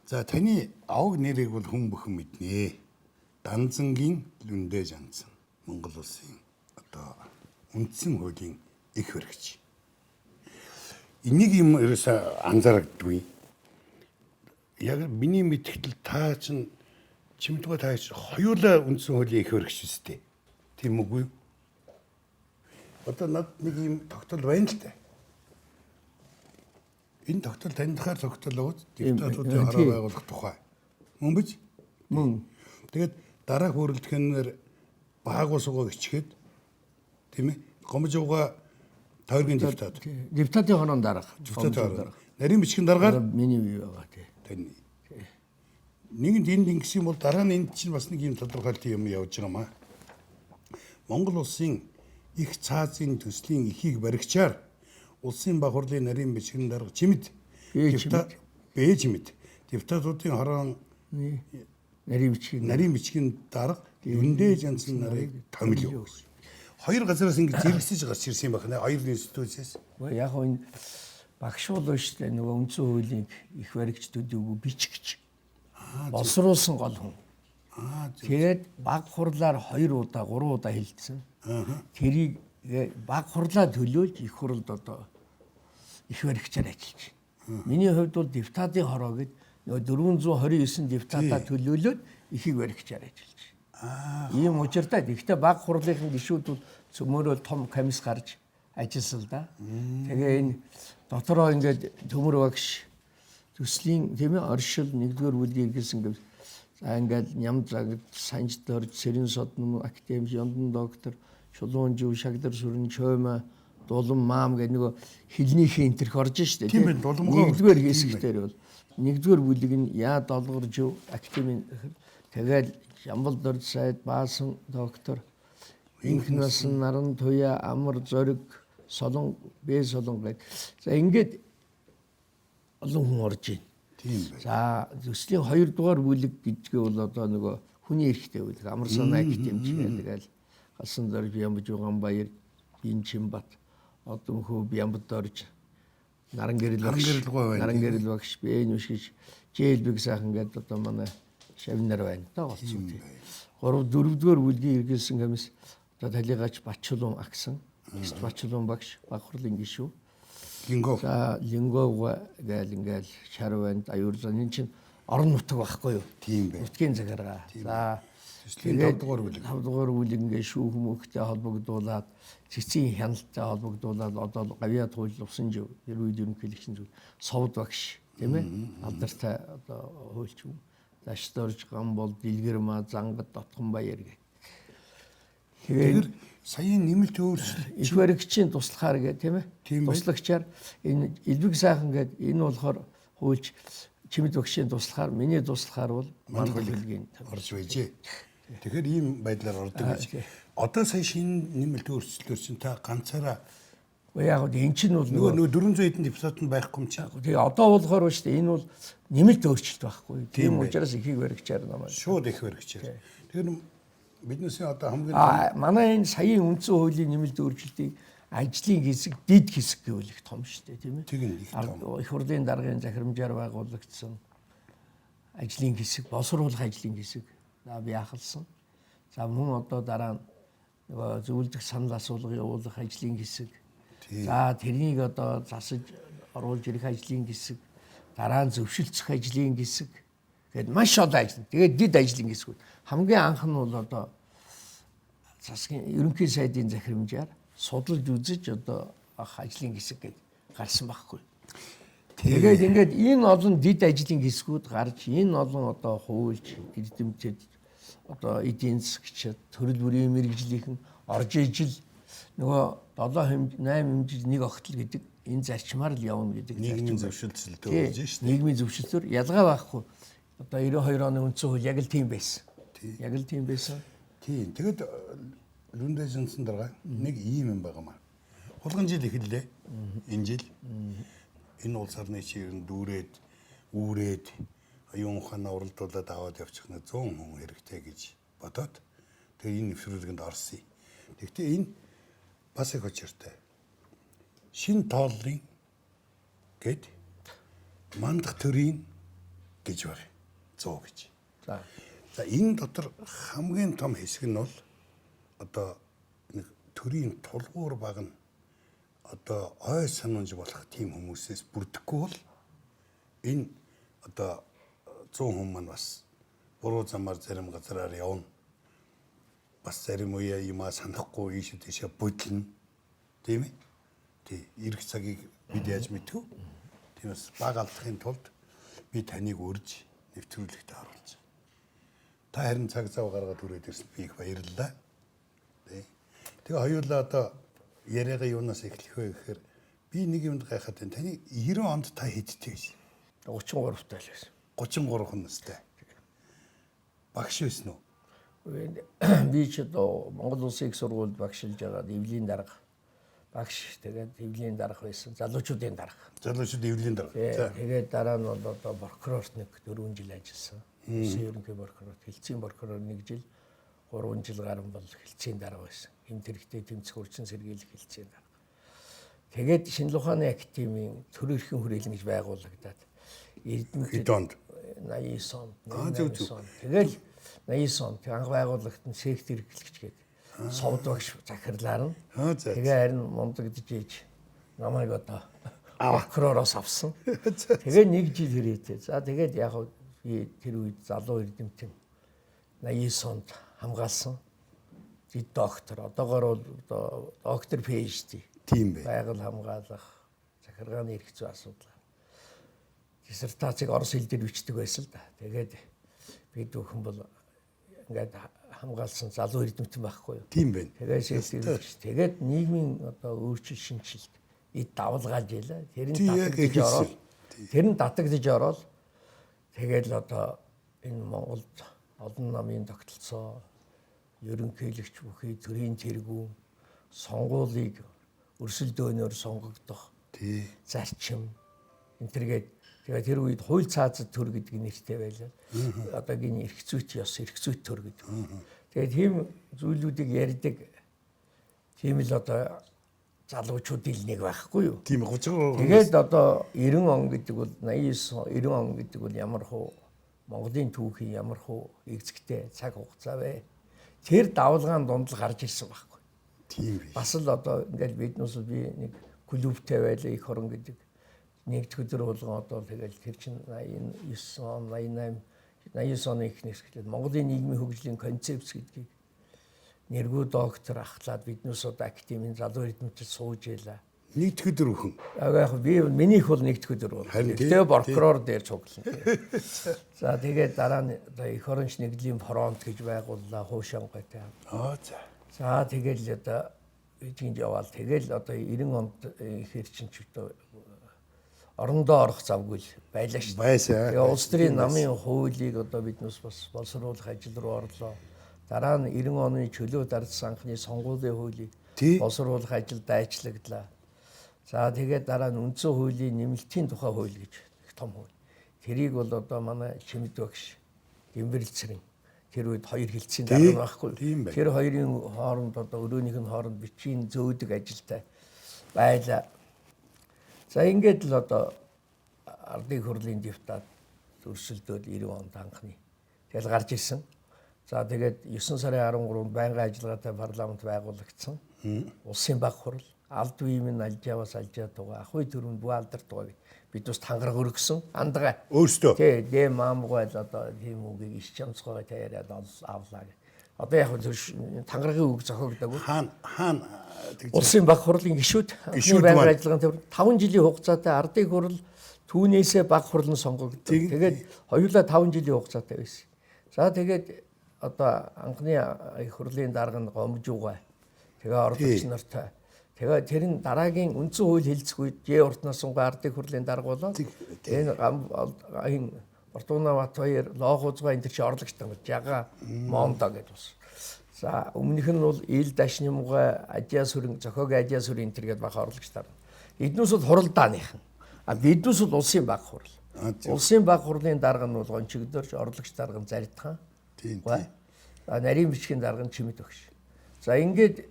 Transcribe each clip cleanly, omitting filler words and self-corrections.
За таны авг нэрийг бол хүн бүхэн мэднэ. Данзангийн Лүндэ Жансан. Монгол улсын одоо үндсэн хуулийн их баригч. Энийг юм ерөөсө анзаарагдгүй. Яг миний мэдгэдэл та чинь чимдгээ таач хоёулаа үндсэн хуулийн их баригч үстэй. Тийм үгүй. Одоо над нэг юм тогтол байна л да. Энэ тогтол таньдахаар тогтол ууз депутатуудын хараа байгуулах тухай. Мөн биз? Мөн. Тэгээд дараах хүрэлдэхүүнээр баг усгаа ичгээд тийм ээ. Гомжууга тойргийн депутат. Депутатын хоноон дараах. Депутат. Нарийн бичгийн дараагаар миний бий байгаа тий. тань. Нэгэнд энд ингэсэн бол дараа нь энд чинь бас нэг юм тодорхойлтын юм явж байгаа маа. Монгол улсын их цаазын төслийн эхийг баригчаар улсын баг хурлын нарийн бичгийн дарга чимэд депутат чимэд депутатуудын хорон нарийн бичгийн дарга Лүндэ Жансан нарыг томилов. Хоёр газараас ингэ зэрэгсэж гарч ирсэн юм байна. Хоёр институтээс. Яг энэ багш болоо штэ нөгөө үндсэн хуулийн их баригчдуудыг бичгч. Боловсруулсан гол хүн. Тэгээд баг хурлаар 2 удаа 3 удаа хэлсэн. Тэрийг баг хурлаа төлөөлж их хурлд одоо их баригчаар ажиллаж байна. Миний хувьд бол депутатын хороо гэд нөгөө 429 депутатаа төлөөлөөд ихийг баригчаар ажиллаж байна. Ийм учиртай. Гэхдээ баг хурлын гишүүд бол цөмөрөө том комисс гарч ажилласан л да. Тэгээ энэ дотороо ингээд төмөр багш төслийн тийм ээ оршил 1-р бүлгийн гэсэн гэв. За ингээд ням загд санжид орж сэрэн содн академик Ёндон доктор Шулуун жив шагдар сүрэн чойма дулам маам гэх нөгөө хилнийхээ энтерх орж штэ тийм ээ. 1-р хэсэгтэр бол 1-р бүлэг нь яа долгор жив академик тэгээд Ямбал дорж сайд баасан доктор инх насан наран туя амар зориг солон бэ солон гэд. За ингээд олон хүн орж ийн. Тийм байна. За төслийн 2-р бүлэг гэдгээ бол одоо нөгөө хүний эрхтэй бүлэг амар санаа академик тэгэл галсан дорж Ямбаж Уганбаяр Бинчимбат одон хөө Ямбад дорж наран гэрэл багш бэн үшгэж жээлбэг сайхан гэдэг одоо манай шавнар байна да болцсон тийм. 3-4-р бүлгийн иргэлсэн комисс одоо талигач Бачулуун агсан. Бачулуун багш баг хурлын гишүү. Лингов. За Лингов гээл ингээл шар байна. Аюурлан энэ чинь орон нутаг байхгүй юу? Тийм байна. Нутгийн захиргаа. За төслийн 5-р бүлэг. 5-р бүлэг ингээ шүүх мөхтэй холбогдуулаад цэцгийн хяналттай холбогдуулаад одоо гавьяа туйлал усан жив ерөөд ерөнхийлөгчийн зүйл совд багш тийм ээ. Алдартай одоо хуульч юм. Дашторж гамбол дэлгэр маа зангад дотгон баяр гэх. Тэгэхээр саяын нэмэлт өөрчлөлт их баригчийн туслахаар гэх тийм ээ. Туслагчаар энэ элбэг сайхан гэдэг энэ болохоор хуульч чимэд багшийн туслахаар миний туслахаар бол Монгол хэлгийн орж байжээ. Тэгэхээр ийм байдлаар ордог гэж. Одоо сая шинэ нэмэлт өөрчлөлтөөр чинь та ганцаараа яг энэ чинь бол нөгөө 400 хэдэн депутат нь байхгүй юм чинь. Тэгээ одоо болохоор шүү дээ энэ бол нэмэлт өөрчлөлт байхгүй. Тийм учраас ихийг баригчаар намайг. Шууд их баригчаар. Тэгэхээр биднээс одоо хамгийн манай энэ саяын үндсэн хуулийн нэмэлт өөрчлөлтийг ажлын хэсэг дид хэсэг гэвэл их том шүү дээ тийм ээ. Тэг нэг том. Их хурлын даргын захирамжаар байгуулагдсан ажлын хэсэг, боловсруулах ажлын хэсэг би яхалсан. За мөн одоо дараа нь нөгөө зөвлөдөх санал асуулга явуулах ажлын хэсэг. За тэрнийг одоо засаж оруулж ирэх ажлын хэсэг, дараа нь зөвшөлдсөх ажлын хэсэг гэхэд маш олон ажил. Тэгээд дид ажлын хэсгүүд. Хамгийн анх нь бол одоо засгийн ерөнхий сайдын захирамжаар судалж үзэж одоо ажлын хэсэг гэж гарсан байхгүй. Тэгээд ингээд энэ олон дид ажлын хэсгүүд гарч энэ олон одоо хуульч, эрдэмтэд одоо эдийн засагч, төрөл бүрийн мэргэжлийнхэн орж ижил нөгөө 7 8 хэмжиж нэг огтл гэдэг энэ зарчмаар л явна гэдэг нийгмийн зөвшөлтсөлтөө болж шүү дээ. Нийгмийн зөвшөлтөөр ялгаа байхгүй. Одоо 92 оны үндсэн хууль яг л тийм байсан. Яг л тийм байсан. Тийм. Тэгэд Лүндэ Жансан дараа нэг ийм юм байгаа маа. Хулган жил эхэллээ. Энэ жил энэ улс орны чигээр дүүрээд үүрээд аюун ухаанаа уралдуулаад аваад явчих нь 100 хүн хэрэгтэй гэж бодоод тэгээ энэ нэвтрүүлгэнд орсон. Тэгэхдээ энэ бас их очиртай. Шин тооллын гэд мандах төрийн гэж байна. 100 гэж. За. За энэ дотор хамгийн том хэсэг нь бол одоо нэг төрийн тулгуур баг нь одоо ой санамж болох тийм хүмүүсээс бүрдэхгүй бол энэ одоо 100 хүн маань бас буруу замаар зарим газараар явна. Бас зарим үе юмаа санахгүй ийш тийшээ бодлно. Тийм ээ. Тий, ирэх цагийг бид яаж мэдв? Тиймээс баг алдахын тулд би таныг урьж нэвтрүүлэгт оруулж. Та харин цаг зав гаргаад хүрээд ирсэн би их баярлалаа. Тий. Тэгээ хоёулаа одоо яриагаа юунаас эхлэх вэ гэхээр би нэг юмд гайхаад байна. Таны 90 онд та хэдтэй гэж? 33 тал байсан. 33 настай. Багш байсан уу? Би ч одоо Монгол Улсын их сургуульд багшилж байгаад эвлийн дарга багш тэгээд эвлийн дарга байсан. Залуучуудын дарга. Залуучууд эвлийн дарга. За. Тэгээд дараа нь бол одоо прокурорт нэг 4 жил ажилласан. Улсын ерөнхий прокурор, хэлтсийн прокурор 1 жил, 3 жил гарan бол хэлтсийн дарга байсан. Энд хэрэгтэй тэмцэх урьдчилан сэргийлэх хэлтсийн дарга. Тэгээд Шинжлэх ухааны академийн төр эрхийн хүрээлэн гэж байгуулагдаад Хэд онд? 89 онд. Тэгэл 89 онд анх байгууллагт нь сект эрхлэгч гэдэг совд багш захирлаар нь. Тэгээ харин мундагдж ийж намайг одоо прокуророос авсан. Тэгээ 1 жил ирээтэй. За тэгээд яг би тэр үед залуу эрдэмтэн 89 онд хамгаалсан. Би доктор. Одоогоор бол доктор PhD. Тийм бай. Байгаль хамгаалах, захиргааны эрх зүйн асуудал. Диссертацийг орос хэл дээр бичдэг байсан л да. Тэгээд бид бүхэн бол ингээд хамгаалсан залуу эрдэмтэн байхгүй юу? Тийм байна. Тэгээд нийгмийн одоо өөрчлөлт шинжилт эд давлгааж ялаа. Тэр нь татагдж ороод тэгээд одоо энэ Монголд олон намын тогтолцоо, ерөнхийлөгч бүхий төрийн тэргүүн, сонгуулийг өрсөл дөөнөөр сонгогдох зарчим энтергээд тэгээд тэр үед хууль цаазад төр гэдэг нэртэй байлаа. Одоогийн эрх зүйт ёс, эрх зүйт төр гэдэг. Тэгээд тийм зүйлүүдийг ярьдаг тийм л одоо залуучуудын нэг байхгүй юу? Тийм 33. Тэгээд одоо 90 он гэдэг бол 89 90 он гэдэг бол ямар хуу Монголын түүхийн ямар хуу эзэгтэй цаг хугацаа вэ? Тэр давлгаан дунд л гарч ирсэн байхгүй. Тийм биш. Бас л одоо ингээд биднээс би нэг клубтэй байлаа их хорон гэдэг. Нэгд өдөр болгон одоо тэгэл тэр чинь 89 он 89 оны ихнээс эхлээд Монголын нийгмийн хөгжлийн концепц гэдгийг нэргүй доктор ахлаад биднээс одоо академийн залуу эрдэмтэд сууж ялаа. Нэгд өдөр өхөн. Яг би минийх бол нэгд өдөр бол. Тэгээ прокурор дээр цуглана. За тэгээд дараа нь одоо их оронч нэгдлийн фронт гэж байгууллаа хуушангайтай. За. За тэгэл одоо эдгийнд яваал тэгэл одоо 90 онд ихэр чинь ч одоо орондоо орох завгүй байлаа шүү дээ. Байсан. Тэгээ улс төрийн намын хуулийг одоо биднээс бас боловсруулах ажил руу орлоо. Дараа нь 90 оны чөлөө дардсан анхны сонгуулийн хуулийг боловсруулах ажилд ажиллагдлаа. За тэгээд дараа нь үндсэн хуулийн нэмэлтийн тухай хууль гэж их том хууль. Тэрийг бол одоо манай Чимэд багш Дэмбэрлцэрэн тэр үед 2 хэлтсийн дарга байхгүй. Тэр хоёрын хооронд одоо өрөөнийх нь хооронд бичгийн зөөдөг ажилтай байлаа. За ингээд л одоо ардын хурлын депутат өрсөлдөөл 90 онд анхны тэгэл гарч ирсэн. За тэгээд 9 сарын 13-нд байнгын ажиллагаатай парламент байгуулагдсан. Улсын баг хурал алд үеийн алжааваас алжаатугаа ах үе төрөнд бүх алдартай бид ус тангараг өргөсөн андгаа өөртөө тий дэ маамгай л одоо тийм үгийг иш чамцгой таяараад авлаа. Одоо яг тангарагын үг зохиогдоогүй. Хаана улсын баг хурлын гишүүд байнгын ажиллагааны 5 жилийн хугацаатай ардын хурал түүнээсээ баг хурлан сонгогдсон. Тэгээд хоёулаа 5 жилийн хугацаатай байсан. За тэгээд одоо анхны их хурлын дарга нь гомжуугай. Тэгээ орлогч нартай. Тэгээ тэр нь дараагийн үндсэн хууль хэлцэх үед Ж уртнаас сунгаа ардын хурлын дарга болоод энэ Бортуна Батбаяр Лоохузгай энэ чи орлогч тань жага Мондо гэдэг бас. За өмнөх нь бол Ил Дашнимгай Ажиа сүрэн зохиогийн Ажиа сүрэн энэ гэдэг бага орлогч тань. Эднээс бол хуралдааных нь. А биднээс бол улсын баг хурал. Улсын баг хурлын дарга нь бол гончигдорч орлогч дарга нь Заритхан. Тийм. А нарийн бичгийн дарга нь Чимэд багш. За ингээд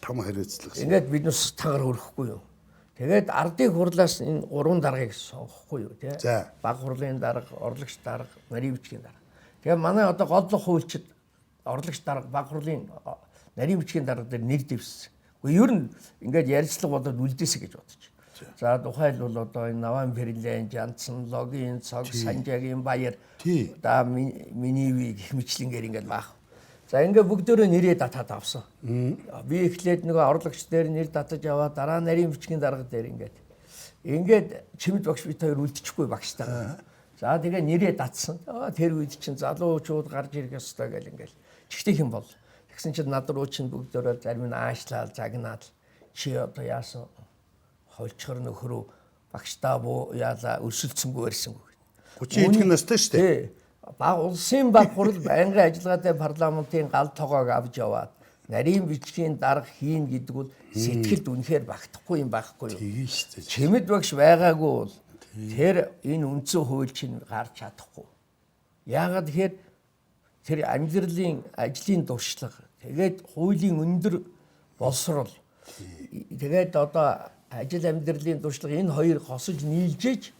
том хариуцлага. Ингээд биднээс тагар өрөхгүй юу. Тэгээд ардын хурлаас энэ 3 даргаыг сонгохгүй юу тий. За. Баг хурлын дарга, орлогч дарга, нарийн бичгийн дарга. Тэгээд манай одоо голлох хуульчид орлогч дарга, баг хурлын нарийн бичгийн дарга дээр нэр дэвссэн. Гэхдээ ер нь ингээд ярилцлага болоод үлдээсэ гэж бодож. За тухайлбал одоо энэ Наван Ферлен, Жансн, Логийн цог, Санжагийн баяр, да миний гих мэтлэнгээр ингээд баах. За ингээд бүгдөө нэрээ татаад авсан. Би эхлээд нөгөө орлогч дээр нэр татаж аваа, дараа нарийн бичгийн дарга дээр ингээд чимэд багш бит хоёр үлдчихгүй багштай. За тэгээ нэрээ татсан. Тэр үед чинь залуучууд гарч ирэх ёстой гэл ингээд чигтэй хэм бол. Тэгсэн чинь над руу чинь бүгдөө зарим нь аашлал, загнаад чи одоо яасан хольчгор нөхрөө багштаа буу яалаа өрсөлдсөнгөө барьсангүй. 30 эдгээр настай шүү дээ. Баг улсын баг хурал байнгын ажиллагаатай парламентын гал тоогоог авч яваад нарийн бичгийн дарга хийн гэдэг бол сэтгэлд үнэхээр багтахгүй юм байхгүй юу? Тийм шүү дээ. Чимэд багш байгаагүй бол тэр энэ үндсэн хууль чинь гарч чадахгүй. Яагаад тэгэхээр тэр амьдралын ажлын дуршлага тэгээд хуулийн өндөр боловсрол тэгээд одоо ажил амьдралын дуршлага энэ хоёр хосож нийлжээж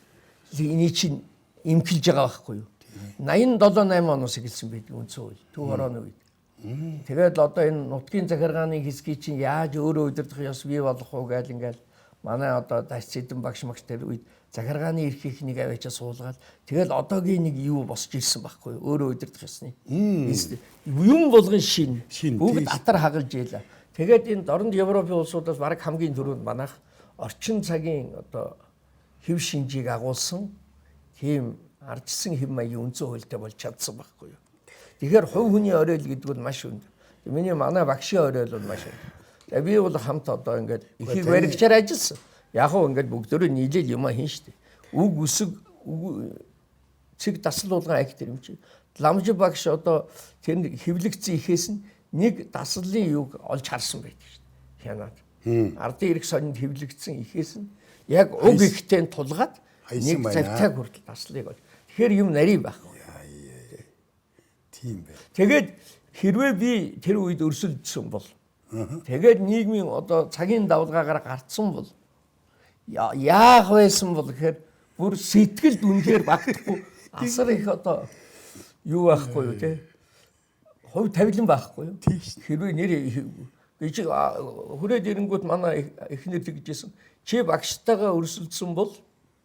энийг чинь эмхэлж байгаа байхгүй юу? 87-8 оноос эхэлсэн байдаг үндсэн хууль. Төв хорооны үед. Тэгээд одоо энэ нутгийн захиргааны хэсгийг чинь яаж өөрөө удирдах ёс бий болох уу гэж ингээл манай одоо даш цэдэн багш магш тэр үед захиргааны эрхийг нэг аваачаа суулгаад тэгэл одоогийн нэг юу босч ирсэн байхгүй юу? Өөрөө удирдах ёсны. Юм болгон шин. Бүгд атар хагалж ийлаа. Тэгээд энэ дорнд Европын улсуудаас бараг хамгийн түрүүнд манайх орчин цагийн одоо хэв шинжийг агуулсан тийм ардчсан хэв маягийн үндсэн хуультай болж чадсан байхгүй юу. Тэгэхээр хувь хүний оройл гэдэг нь маш өндөр. Миний манай багшийн оройл бол маш өндөр. Би бол хамт одоо ингээд ихийг баригчаар ажилласан. Яг хөө ингээд бүгдөө нийлээл юм хийн штэ. Үг үсэг цэг дасал болгон акт юм чи. Ламж багш одоо тэр хэвлэгцэн ихээс нь нэг даслын юг олж харсан байдаг штэ. Хянаад. Ардын эрх сонинд хэвлэгдсэн ихээс нь яг уг ихтэй тулгаад нэг цагтаа хүртэл таслыг бол. Тэгэхээр юм нарийн байхгүй. Тийм бай. Тэгээд хэрвээ би тэр үед өрсөлдсөн бол тэгээд нийгмийн одоо цагийн давлгаагаар гарцсан бол яах байсан бол гэхээр бүр сэтгэлд үнэхээр багтахгүй асар их одоо юу байхгүй юу те. Хувь тавилан байхгүй юу? Хэрвээ нэр гэж хүрээд ирэнгүүт манай эхнэр тэгжсэн. Чи багштайгаа өрсөлдсөн бол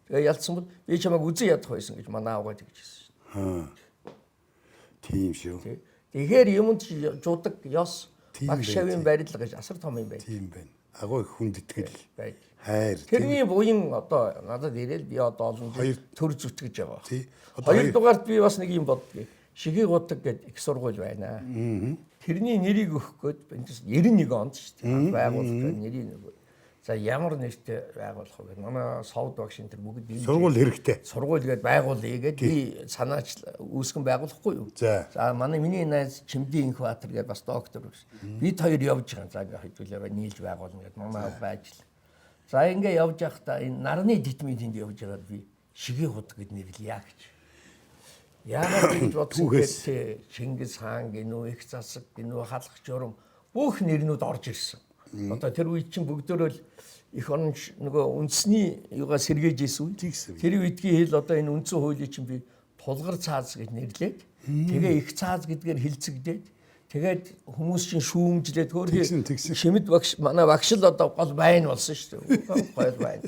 тэгээ ялцсан бол би чамайг үзэн ядах байсан гэж манай аавгаа тэгжсэн шүү. Тийм шүү. Тэгэхээр юмд жудаг ёс багшавын барил гэж асар том юм байна. Тийм байна. Агуу их хүндэтгэл байж. Хайр. Тэрний буян одоо надад ирээл би одоо олон төр зүтгэж байгаа. Одоо хоёрдугаарт би бас нэг юм боддгийг. Шигийг удаг гэдэг их сургууль байна. Тэрний нэрийг өгөх гээд 91 онд шүү дээ. Байгуулалт нэрийг өгөө. За ямар нэртэй байгуулах вэ гэдэг. Манай совд багш энэ төр бүгд сургууль хэрэгтэй. Сургууль гээд байгуулъя гээд би санаач үүсгэн байгуулахгүй юу. За миний найз Чимдийн Инкватор гээд бас доктор биш. Бид хоёр явж байгаа. За ингээ хэдүүлээ нийлж байгуулна гээд манай байж л. За ингээ явж байхдаа энэ нарны дитмийн тэнд явж байгаад би шигийг худаг гэд нэрлэе гэж. Яагаад гэж бодсон гэхээр Чингис хаан гинүү, их засаг гинүү, халах журам бүх нэрнүүд орж ирсэн. Одоо тэр үед чинь бүгдөө л их оронч нөгөө үндэсний юугаа сэргээж ийсэн үү? Тэр үедгийн хэл одоо энэ үндсэн хуулийн чинь би тулгар цааз гэж нэрлээд тэгээ их цааз гэдгээр хилцэгдээд тэгээд хүмүүс чинь шүүмжлээд хөөрхий шимэд багш манай багш л одоо гол байн болсон шүү дээ. Гол байн.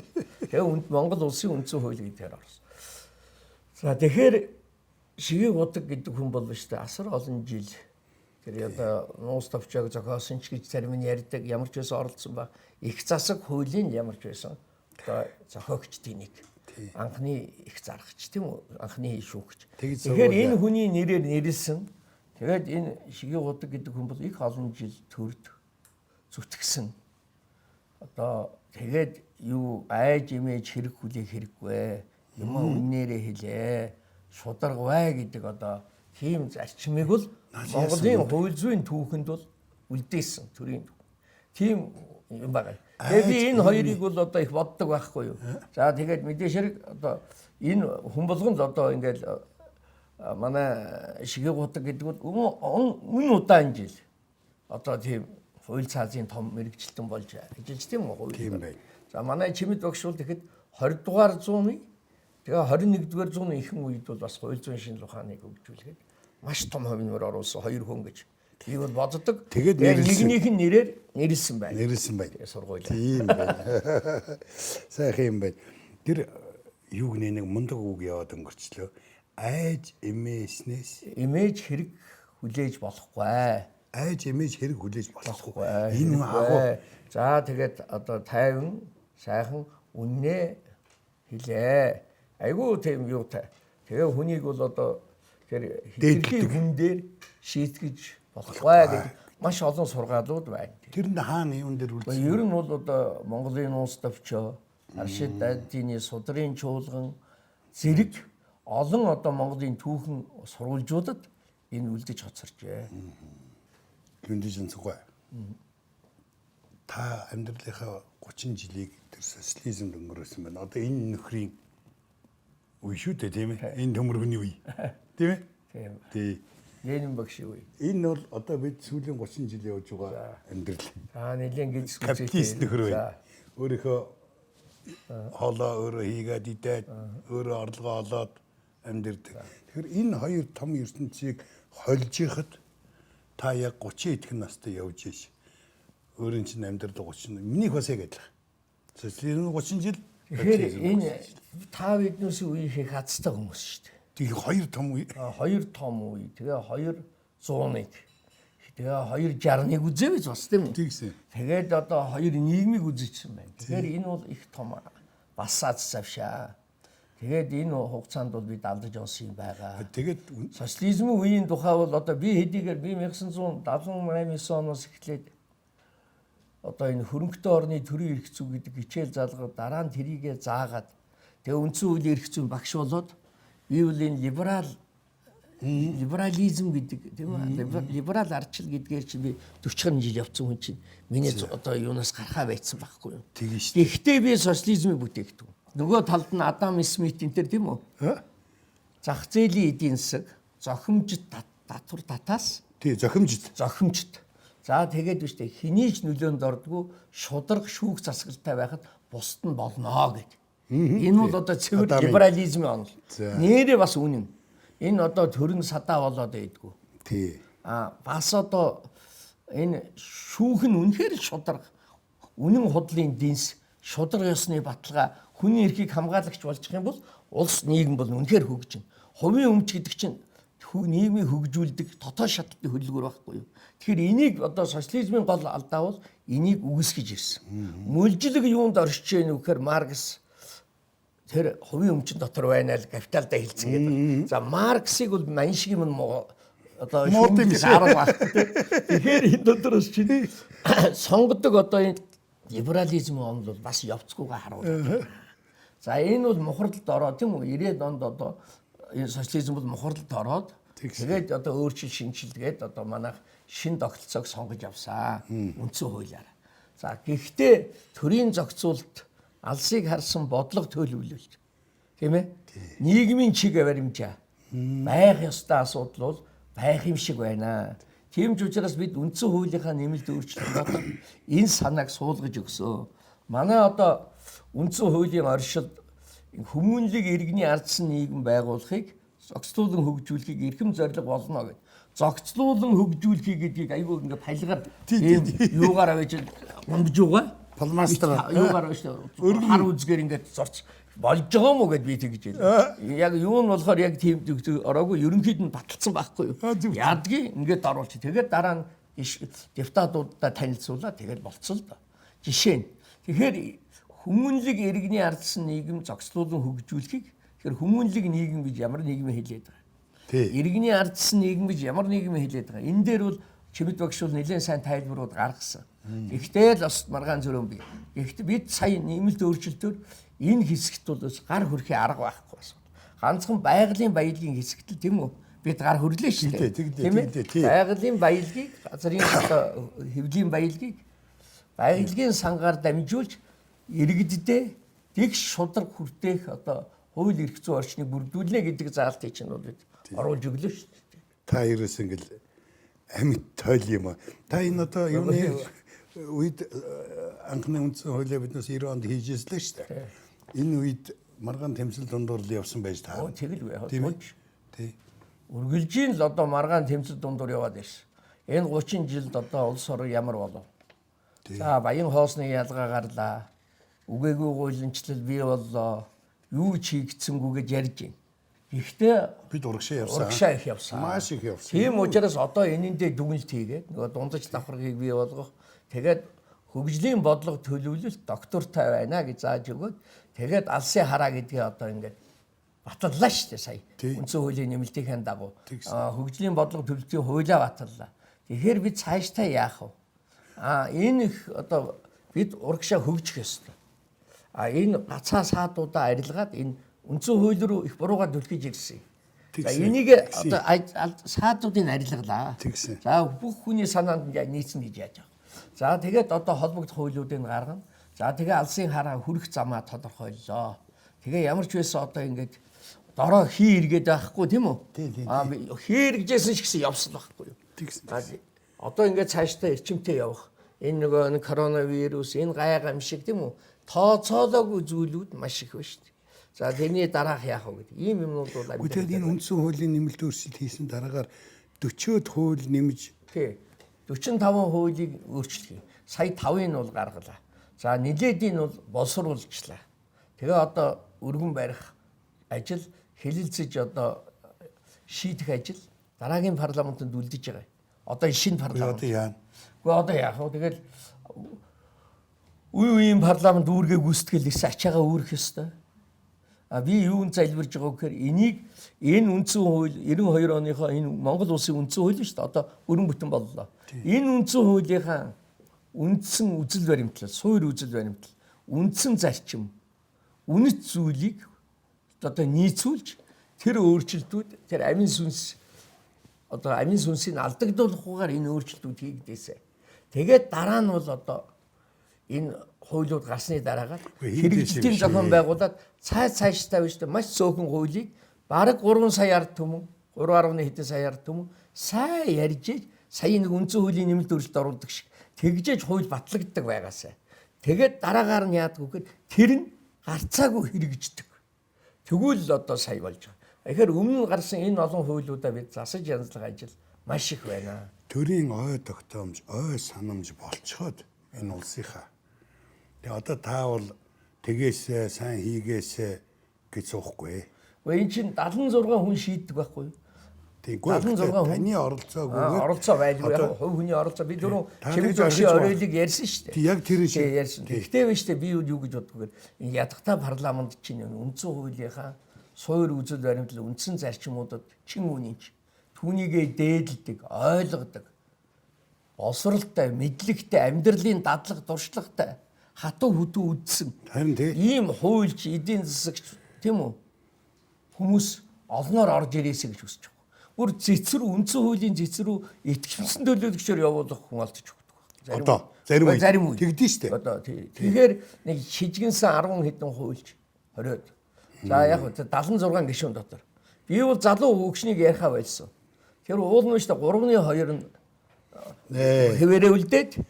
Тэгээ Монгол улсын үндсэн хууль гэдгээр орсон. За тэгэхээр шигийг удаг гэдэг хүн бол биш дээ. Асар олон жил тэр одоо нуус товчоог зохиосон ч гэж зарим нь ярьдаг. Ямар ч байсан оролцсон ба их засаг хуулийн ямар ч байсан одоо зохиогчдын нэг анхны их заргагч тийм үү? Анхны шүүгч. Тэгэхээр энэ хүний нэрээр нэрлсэн. Тэгээд энэ шигийг удаг гэдэг хүн бол их олон жил төрд зүтгэсэн. Одоо тэгээд юу айж имэж хэрэг хүлээх хэрэггүй. Юм үннээрээ хэлээ. Шударга бай гэдэг одоо тийм зарчмыг бол Монголын хууль зүйн түүхэнд бол үлдээсэн төрийн түүх. Тийм юм байна. Тэгээд би энэ хоёрыг бол одоо их боддог байхгүй юу. За тэгээд мэдээж хэрэг одоо энэ хүн болгонд одоо ингээл манай шигийг удаг гэдэг бол өмнө удаан жил одоо тийм хууль цаазын том мэрэгчлэн болж ажиллаж тийм үү хууль. За манай Чимэд багш бол тэгэхэд 20 дугаар зууны тэгээ 21 дугаар зууны ихэнх үед бол бас хууль зүйн шинжлэх ухааныг хөгжүүлгээд маш том хувийн мөр оруулсан 2 хүн гэж би бол боддог. Тэгээд нэгнийх нь нэрээр нэрлсэн байна. Нэрлсэн байна. Тэгээ сургууль. Тийм байна. Сайхан юм байна. Тэр юу гэнэ нэг мундаг үг яваад өнгөрчлөө. Айж эмээснээс Имэж хэрэг хүлээж болохгүй. Айж эмээж хэрэг хүлээж болохгүй. Энэ агуу. За тэгээд одоо тайван сайхан үннээ хэлээ. Айгуу тийм юу та. Тэгээ хүнийг бол одоо тэр хэдэрхий хүн дээр шийтгэж болохгүй гэдэг маш олон сургаалууд байна. Тэрэнд хаана юун дээр үлдсэн? Ер нь бол одоо Монголын нууц төвчөө, Аршид Дайдины судрын чуулган зэрэг олон одоо Монголын түүхэн сурвалжуудад энэ үлдэж хоцорчээ. Лүндэжин цугай. Та амьдралынхаа 30 жилийг тэр социализмд өнгөрөөсөн байна. Одоо энэ нөхрийн үе шүү дээ, тийм ээ? Энэ төмөргөний үе. Тийм ээ? Тийм. Тий. Ленин багшийн үе. Энэ бол одоо бид сүүлийн 30 жил явж байгаа амьдрал. Нэлээд гэж Капиталист нөхөр байна. Өөрийнхөө хоолоо өөрөө хийгээд идээд өөрөө орлогоо олоод амьдэрдэг. Тэгэхээр энэ хоёр том ертөнцийг холж ихад та яг 30 идэх настай явж ийш. Өөрийн чинь амьдрал 30. Минийх бас яг адилхан. Социализм 30 жил. Тэгэхээр энэ та биднээс үе их хацтай хүмүүс шүү дээ. Тэгээ хоёр том үе. Хоёр том үе. Тэгээ 200-ыг. Тэгээ 260-ыг үзээвч бас тийм үү? Тэгсэн. Тэгээд одоо хоёр нийгмийг үзчихсэн байна. Тэгэхээр энэ бол их том бас аз завшаа. Тэгээд энэ хугацаанд бол бид алдаж явсан юм байгаа. Тэгээд социализмын үеийн тухай бол одоо би хэдийгээр 1978 оноос эхлээд одоо энэ хөрөнгөтэй орны төрийн эрх зүй гэдэг хичээл залгаад дараа нь тэрийгэ заагаад тэгээ үндсэн хуулийн эрх зүйн багш болоод би бол энэ либерализм гэдэг тийм үү либерал ардчил гэдгээр чи би 40 жил явцсан хүн чинь миний одоо юунаас гарахаа байцсан байхгүй юу. Гэхдээ би социализмыг бүтээгдэв. Нөгөө талд нь Адам Смит энэ төр тийм үү? Зах зээлийн эдийн засаг зохимжит татвар татаас тий зохимжит. За тэгээд биш үү хинийч нөлөөнд ордгоо шударга шүүх засаглалтай байхад бусд нь болно гэд. Энэ бол одоо цэвэр либерализмын онол. Нэрээ бас үнэн. Энэ одоо төрөн садаа болоод байдгүй. Тий. Бас одоо энэ шүүх нь үнэхээр шударга. Үнэн худлын дэнс, шударга ёсны баталгаа, хүний эрхийг хамгаалагч болж байгаа юм бол улс нийгэм бол үнэхээр хөгжинэ. Хувийн өмч гэдэг чинь нийгмийг хөгжүүлдэг дотоод шатлалтын хөдөлгөөр байхгүй юу. Тэгэхээр энийг одоо социализмын гол алдаа бол энийг үгүйсгэж ирсэн. Мөлжлөг юунд оршиж байна вэ гэхээр Маркс тэр хувийн өмчн дотор байна л капиталдаа хэлсэн гэдэг. За Марксыг бол мань шиг юм одоо хүмүүс харах баг. Тэгэхээр энэ дотроос чинь сонгодог одоо энэ либерализмын онол бол бас явцгүйгээ харуулдаг. За энэ бол мухардалд ороод тийм үү 90-ад онд одоо энэ социализм бол мухардалд ороод тэгээд одоо өөрчил шинжилгээд одоо манайх шин тогтолцоог сонгож авсан үндсэн хуулиар. За гэхдээ төрийн зохицуулалт алсыг харсан бодлого төлөвлөлт тийм ээ нийгмийн чиг баримжаа байх ёстой асуудал бол байх юм шиг байна. Тийм ч учраас бид үндсэн хуулийнхаа нэмэлт өөрчлөлтөд энэ санааг суулгаж өгсөө. Манай одоо үндсэн хуулийн оршилд хүмүүнлэг иргэний ардсан нийгэм байгуулахыг зохицуулан хөгжүүлэхийг эрхэм зорилго болно гэдэг. Зохицуулан хөгжүүлэхийг гэдгийг айгүй ингээ палгаар юугаар авэж ундж байгаа. Палмастер юугаар аваж хар үзгээр ингээ зурц болж байгаа юм уу гэд би тэгж хэлээ. Яг юу нь болохоор яг тийм ороогүй ерөнхийд нь баталсан байхгүй юу. Ядгийн ингээд оруулчих. Тэгээд дараа нь депутатуудаа танилцуулаад тэгээд болцсон л доо. Жишээ нь. Тэгэхээр хүмүүнлэг иргэний ардсан нийгэм зохицуулан хөгжүүлэхийг тэгэхээр хүмүүнлэг нийгэм гэж ямар нийгмийг хэлээд байгаа. Иргэний ардсан нийгэм гэж ямар нийгмийг хэлээд байгаа. Энэ дээр бол Чимэд багш бол нэлээд сайн тайлбарууд гаргасан. Гэхдээ л бас маргаан зөрөө бий. Гэхдээ бид сая нэмэлт өөрчлөлтөөр энэ хэсэгт бол гар хөрхийн арга байхгүй байна. Ганцхан байгалийн баялагын хэсэгт л тийм үү? Бид гар хөрлөө шүү дээ. Тийм ээ. Байгалийн баялагийг, газрын хэвлийн баялагын сангаар дамжуулж иргэддээ тэгш шударга хүртээх одоо хууль эрх зүйн орчныг бүрдүүлнэ гэдэг заалтыг чинь бол бид оруулж өглөө шүү дээ. Та ерөөс ингээл амьд тойл юм аа. Та энэ одоо юуны үед анхны үндсэн хуулиа биднээс 90 онд хийжсэн шүү дээ. Энэ үед маргаан тэмцэл дундуур явсан байж таа. Тэгэл яа. Тий. Үргэлжийн л одоо маргаан тэмцэл дундуур яваад байсан. Энэ 30 жилд одоо улс орон ямар болов? За баян хоосны ялгаа гарлаа. Үгээгүй гуйланчлал бий боллоо. Юу ч хийгдсэнгүйгээд ярьж байна. Гэхдээ бид урагшаа явсан. Урагшаа их явсан. Маш их явсан. Тийм учраас одоо энэндээ дүгнэлт хийгээд нөгөө дундаж давхаргыг бий болгох. Тэгээд хөгжлийн бодлого төлөвлөлт доктортай байна гэж зааж өгөөд тэгээд алсын хараа гэдгээ одоо ингээд баталлаа шүү дээ сая. Үндсэн хуулийн нэмэлтийн дагуу хөгжлийн бодлого төлөвлөлтийн хуулиа баталлаа. Тэгэхээр бид цаашдаа яах вэ? Энэ их одоо бид урагшаа хөгжих ёстой. Энэ гацаа саадуудаа арилгаад энэ үндсэн хууль руу их буруугаар түлхэж ирсэн. За энийг одоо саадуудыг арилгалаа. За бүх хүний санаанд нийцэн гэж яаж байгаа. За тэгээд одоо холбогдох хуулиудыг гаргана. За тэгээ алсын хараа хүрэх замаа тодорхойллоо. Тэгээ ямар ч байсан одоо ингээд дорой хий эргээд байхгүй тийм үү? Хий эргэжсэн шигсэн явсан байхгүй юу? Одоо ингээд цаашдаа эрчимтэй явах. Энэ нөгөө коронавирус, энэ гайгам шиг тийм үү? Тооцоолоогүй зүйлүүд маш их байна шүү дээ. За тэрний дараах яах вэ гэдэг. Ийм юмнууд бол тэгээд энэ үндсэн хуулийн нэмэлт өөрчлөлт хийсэн дараагаар 40-од хууль нэмж тий 45 хуулийг өөрчлөлт. Сая 5-ыг нь бол гаргалаа. За нилээдийг нь бол боловсруулжлаа. Тэгээ одоо өргөн барих ажил хэлэлцэж одоо шийдэх ажил дараагийн парламентод үлдэж байгаа. Одоо шинэ парламент. Одоо яах вэ? Тэгэл үеийн парламент үүргээ гүйцэтгэл ирсэн ачаагаа үүрэх ёстой. Би юунд залбирж байгаа гэхээр энийг энэ үндсэн хууль 92 оныхоо энэ Монгол улсын үндсэн хууль шүү дээ. Одоо өрн бүтэн боллоо. Энэ үндсэн хуулийнхаа үндсэн үзэл баримтлал, суур үзэл баримтлал, үндсэн зарчим, үнэт зүйлийг одоо нийцүүлж тэр өөрчлөлтүүд тэр амин сүнс одоо амин сүнсийг алдагдуулахгүйгээр энэ өөрчлөлтүүд хийгдээсэ. Тэгээд дараа нь бол одоо энэ хуулиуд гарсны дараагаар хэрэгжилтийн зохион байгуулад цаашдаа биш маш цөөхөн хуулийг бараг 3 сая ард түмэн 3.1 хэдэн сая ард түмэн сайн ярьж сая нэг үндсэн хуулийн нэмэлт өөрчлөлт оруулдаг шиг тэгжээж хууль батлагддаг байгаасай. Тэгээд дараагаар нь яадаг вэ гэхээр тэр нь гарцаагүй хэрэгждэг. Тэгвэл одоо сая болж байгаа. Тэгэхээр өмнө гарсан энэ олон хуулиудаа бид засаж янзлах ажил маш их байна. Төрийн ой тогтоомж, ой санамж болцоход энэ улсынхаа. Тэгээ одоо та бол тэгээсээ сайн хийгээсээ гэж суухгүй. Энэ чинь 76 хүн шийддэг байхгүй юу? Тэггүй. 76 хүн таны оролцоогүйгээр оролцоо байлгүй яг хувь хүний оролцоо бид дөрөв чимэг зуршийн оройлыг ярьсан шүү дээ. Яг тэр шиг ярьсан. Гэхдээ биш дээ би юу гэж боддоггүй. Энэ ядахтаа парламент чинь үндсэн хуулийнхаа суур үзэл баримтлал үндсэн зарчмуудад чин үнэнч түүнийгээ дээдэлдэг, ойлгодог, боловсралтай, мэдлэгтэй, амьдралын дадлага, дуршлагтай, хатуу хөдөө үдсэн. Харин ийм хуульч, эдийн засагч тийм үү? Хүмүүс олноор орж ирээсэй гэж хүсэж байгаа. Бүр цэцэр үндсэн хуулийн цэцрүү итгэмсэн төлөөлөгчөөр явуулах хүн олдож өгдөг. Одоо зарим үе тэгдэж штэ. Одоо тэгэхээр нэг шижгэнсэн 10 хэдэн хуульч 20-од. За яг 76 гишүүн дотор. Би бол залуу хөгшнийг яриахаа байлсан. Тэр уулын штэ 3-2 нь хэвээрээ үлдээд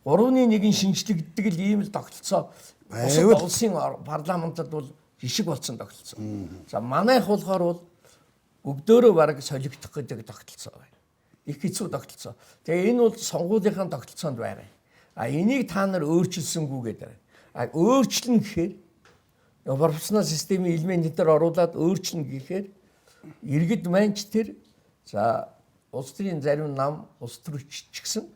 3-1 шинжлэгддэг л ийм л тогтолцоо улсын парламентод бол жишг болсон тогтолцоо. За манайх болохоор бол өгдөөрөө бараг солигдох гэдэг тогтолцоо байна. Их хэцүү тогтолцоо. Тэгээ энэ бол сонгуулийнхаа тогтолцоонд байгаа. Энийг та нар өөрчилсөнгүйгээд байгаа. Өөрчлөн гэхээр пропорционал системийн элемент дээр оруулаад өөрчлөн гэхээр иргэд манч тэр за улс төрийн зарим нам улс төрч ч гэсэн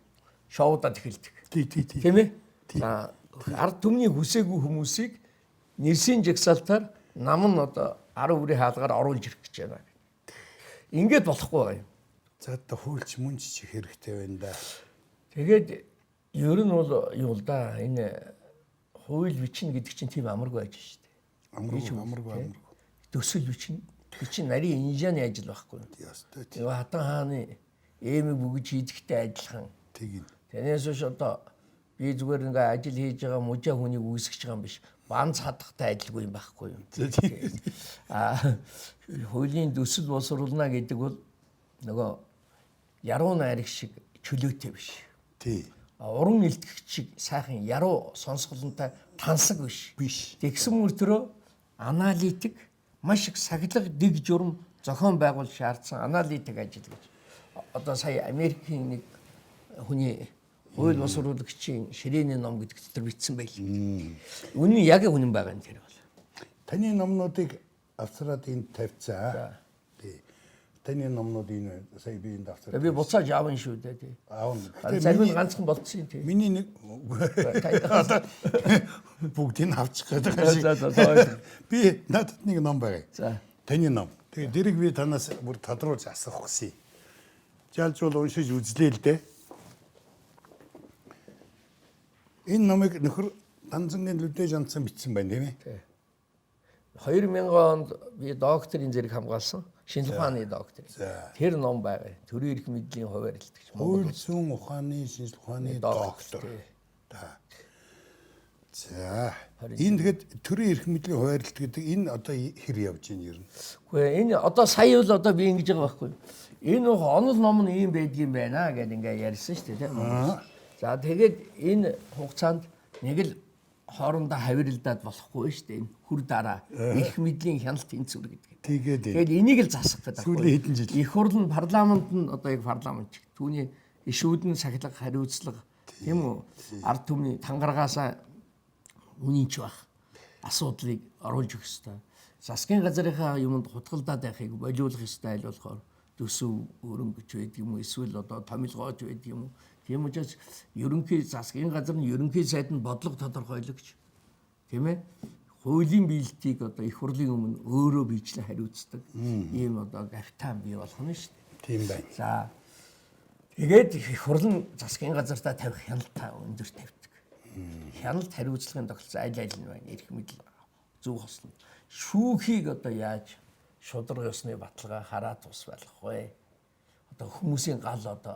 шоудад эхэлдэг. Тийм ээ. За ард түмний хүсээгүй хүмүүсийг нэрсийн жагсаалтаар нам нь одоо 10 үрийн хаалгаар оруулж ирэх гэж байна. Ингээд болохгүй байна. За одоо хуульч мөнч чих хэрэгтэй байна да. Тэгээд ер нь бол юу л да энэ хууль бичнэ гэдэг чинь тийм амаргүй ажил шүү дээ. Амаргүй. Төсөл бичнэ. Чинь нарийн инженерийн ажил байхгүй. Тэгээ хатан хааны эмэг бүгж хийдэгтэй адилхан. Тэрнээс биш одоо би зүгээр ингээ ажил хийж байгаа мужаа хүнийг үүсгэж байгаа юм биш. Банц хадахтай адилгүй юм байхгүй юу. Хуулийн төсөл боловсруулна гэдэг бол нөгөө яруу найраг шиг чөлөөтэй биш. уран илтгэгчийг сайхан яруу сонсголонтой тансаг биш. Тэгсэн мөртөө аналитик маш их сахилга дэг журам зохион байгуул шаардсан аналитик ажил гэж. Одоо сая Америкийн нэг хүний хууль босруулагчийн ширээний ном гэдэг дотор бичсэн байл. Үнэн яг үнэн байгаа юм тэр бол. Таны номнуудыг авсраад энд тавьцаа. Тий. Таны номнууд энэ сая би энд авсраад. Би буцааж авна шүү дээ тий. Аавна. Зарим ганцхан болцсон тий. Миний нэг бүгдийг авчих гэдэг. Би надад нэг ном байгаа. За. Таны ном. Тэгээ дэрэг би танаас бүр тодруулж асуух гэсэн. Жалжуул уншиж үзлээ л дээ. Энэ номыг нөхөр Данзангийн Лүдэ Жанцсан бичсэн байна тийм ээ. 2000 онд би докторийн зэрэг хамгаалсан. Шинжлэх ухааны доктор. Тэр ном байгаа. Төрийн эрх мэдлийн хуваарлалт гэж. Хууль зүйн ухааны шинжлэх ухааны доктор. За. Энэ тэгэхэд төрийн эрх мэдлийн хуваарлалт гэдэг энэ одоо хэр явж байна ер нь? Гэхдээ энэ одоо сая бол одоо би ингэж байгаа байхгүй. Энэ онол ном нь ийм байдгийм байна гэдэг ингээ ярьсан шүү дээ тийм. За тэгээд энэ хугацаанд нэг л хоорондоо хавиралдаад болохгүй шүү дээ. Энэ хүр дараа эрх мэдлийн хяналт тэнцвэр гэдэг. Тэгээд энийг л засах гэдэг. Сүүлийн хэдэн жил. Их хурл нь парламент нь одоо яг парламент ч түүний ишүүдэн сахилга хариуцлага тийм үү? Ард түмний тангаргаасаа үнэнч байх асуудлыг оруулж өгөх ёстой. Засгийн газрынхаа юмд хутгалдаад байхыг болиулах ёстой айл болохоор төсөв өрөнгөж байдаг юм уу эсвэл одоо томилгоож байдаг юм уу? Тийм учраас ерөнхий засгийн газар нь ерөнхий сайданд бодлого тодорхойлогч тийм ээ хуулийн биелтийг одоо их хурлын өмнө өөрөө биечлэн хариуцдаг ийм одоо гавтаан бий болох нь шүү дээ. Тийм байна. За тэгээд их хурл нь засгийн газартаа тавих хяналтаа өндөр тавьдаг. Хяналт хариуцлагын тогтолцоо аль аль нь байна. Эрх мэдэл зөв хослно. Шүүхийг одоо яаж шударга ёсны баталгаа хараад тус болох вэ? Одоо хүмүүсийн гал одоо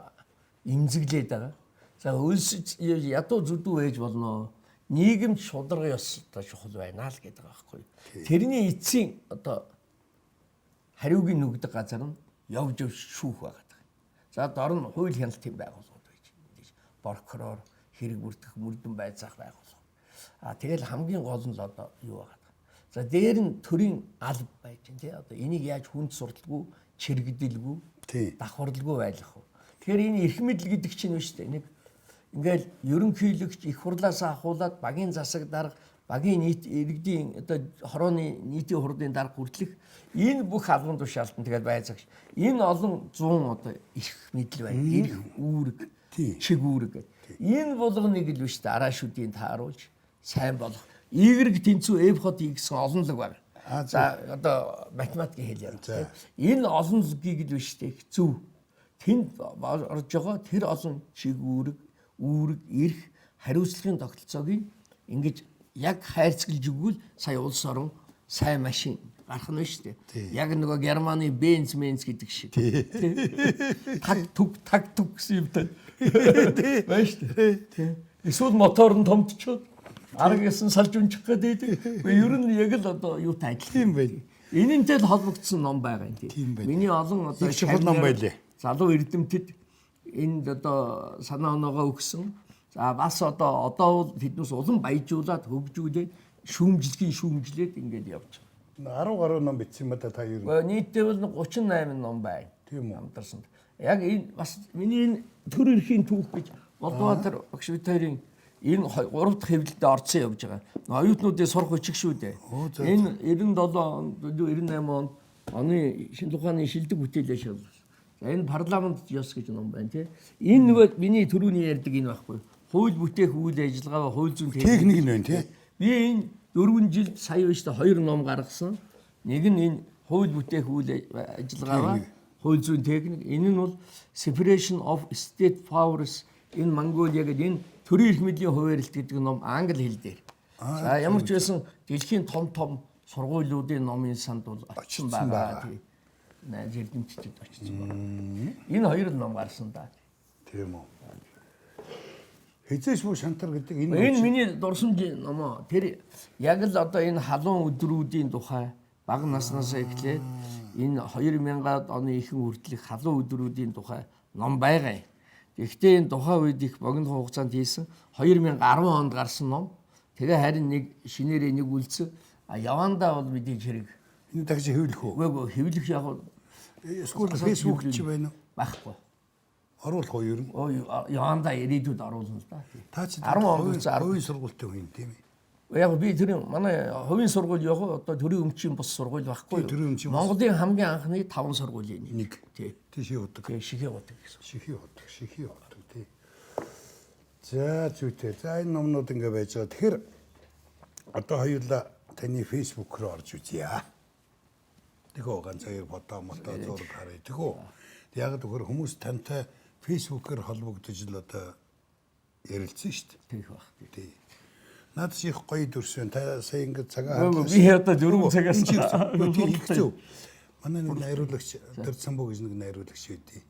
имзэглээд байгаа. За өлсөж ядуу зүдүү ээж болно. Нийгэмд шударга ёс одоо чухал байна л гэдэг байгаа байхгүй. Тэрний эцсийн одоо хариугийн нүгдэг газар нь явж шүүх байгаа. За дор нь хууль хяналтын байгууллагууд байж байна. Прокурор, хэрэг бүрдэх мөрдөн байцаах байгууллага. Тэгэл хамгийн гол нь л одоо юу байгаа. За дээр нь төрийн алба байж байна тий. Одоо энийг яаж хүнд сурталгүй, чирэгдэлгүй, давхарлгүй байлгах вэ? Тэгэхээр энэ эрх мэдэл гэдэг чинь биш үү? Нэг ингээл ерөнхийлөгч их хурлаас ахуулаад багийн засаг дарга, багийн нийт иргэдийн одоо хорооны нийтийн хурлын дарга хүртэлх энэ бүх албан тушаалтан тэгэл байцаагч. Энэ олон 100 одоо эрх мэдэл байна. Эрх үүрэг, чиг үүрэг гэдэг. Энэ болгоныг л биш үү? Араашүүдийн тааруулж сайн болох. Y тэнцүү F хот гэсэн олон лог байна. За одоо математикийн хэл ярих. Энэ олон логийг л биш үү? Зөв. Тэнд орж байгаа тэр олон чиг үүрэг, эрх, хариуцлагын тогтолцоог ингэж яг хайрцаглаж өгвөл сая улс орон сайн машин гарах нь шүү дээ. Яг нөгөө Германы Benz гэдэг шиг. Таг түг гэсэн юм тань. Байна шүү дээ. Эсвэл мотор нь томдчиход арга ясан салж унчих гэдэг. Ер нь яг л одоо юутай адилхан юм байна. Энэнтэй л холбогдсон ном байгаа юм тийм. Миний олон одоо чухал ном байлээ. Залуу эрдэмтэд энд одоо санаа оноогоо өгсөн. За бас одоо бол тэднээс улам баяжуулаад хөгжүүлээд шүүмжлээд ингээд явж байгаа. 10 гаруй ном бичсэн юм да та ер нь. Нийтдээ бол 38 ном байна. Тийм үү. Хамтарсан. Яг энэ бас миний энэ төр эрхийн түүх гэж Болдбаатар багш витэрийн энэ 3 дахь хэвлэлдээ орцсон явж байгаа. Оюутнуудын сурах хүчиг шүү дээ. Энэ 97 98 онд оны шинжлэх ухааны шилдэг бүтээлээ шалгасан. Энэ парламент ёс гэж ном байна тий. Энэ нөгөө миний түрүүний ярьдаг энэ байхгүй. Хууль бүтээх үйл ажиллагаа, хууль зүйн техник нь байна тий. Би энэ 4 жилд сая биш та 2 ном гаргасан. Нэг нь энэ хууль бүтээх үйл ажиллагаа, хууль зүйн техник. Энэ нь бол Separation of State Powers in Mongolia гэдэг энэ төрийн эрх мэдлийн хуваарлалт гэдэг ном англи хэл дээр. За ямар ч байсан дэлхийн том сургуулиудын номын санд бол очсон байгаа тий. Найз эрдэмтчид очсон байна. Энэ хоёр ном гарсан да. Тийм үү. Хизээш бүү шантар гэдэг энэ миний дурсамжийн ном. Тэр яг л одоо энэ халуун өдрүүдийн тухай бага наснаас эхлээд энэ 2000-аад оны ихэнх хүртэлх халуун өдрүүдийн тухай ном байгаа юм. Гэхдээ энэ тухайн үед их богино хугацаанд хийсэн 2010 онд гарсан ном. Тэгээ харин нэг шинээрээ нэг үлдсэн. Явандаа бол бидний хэрэг Энэ дагж хэвлэх үү? үгүй хэвлэх яг Эсвэл Facebook ч байна уу? байхгүй. Оруулах уу ер нь? Явандаа ирээдүйд оруулна л да. Та чи 10 онд хувийн сургуультай хүн тийм ээ. Яг би тэр манай хувийн сургууль явах одоо төрийн өмчийн бус сургууль байхгүй юу? Монголын хамгийн анхны 5 сургуулийн нэг. Тий. Тийшээ удаг. Тэгээ шигээ удаг гэсэн. Шихий удаг тий. За зүйтэй. За энэ номнууд ингэ байж байгаа. Тэгэхээр одоо хоёулаа таны Facebook руу орж үзье. Тэгөө ганцаар фото зураг харъя. Тэгөө яг тэгэхээр хүмүүс тантай Facebook-оор холбогдож л одоо ярилцсан шүү дээ. Тэгэх баг. Тий. Наад чи их гоё дүрсэн. Та сая ингэ цагаан Би одоо 4 цагаас хийх. Манай нэг найруулагч Дорж самбуу гэж нэг найруулагч байдیں۔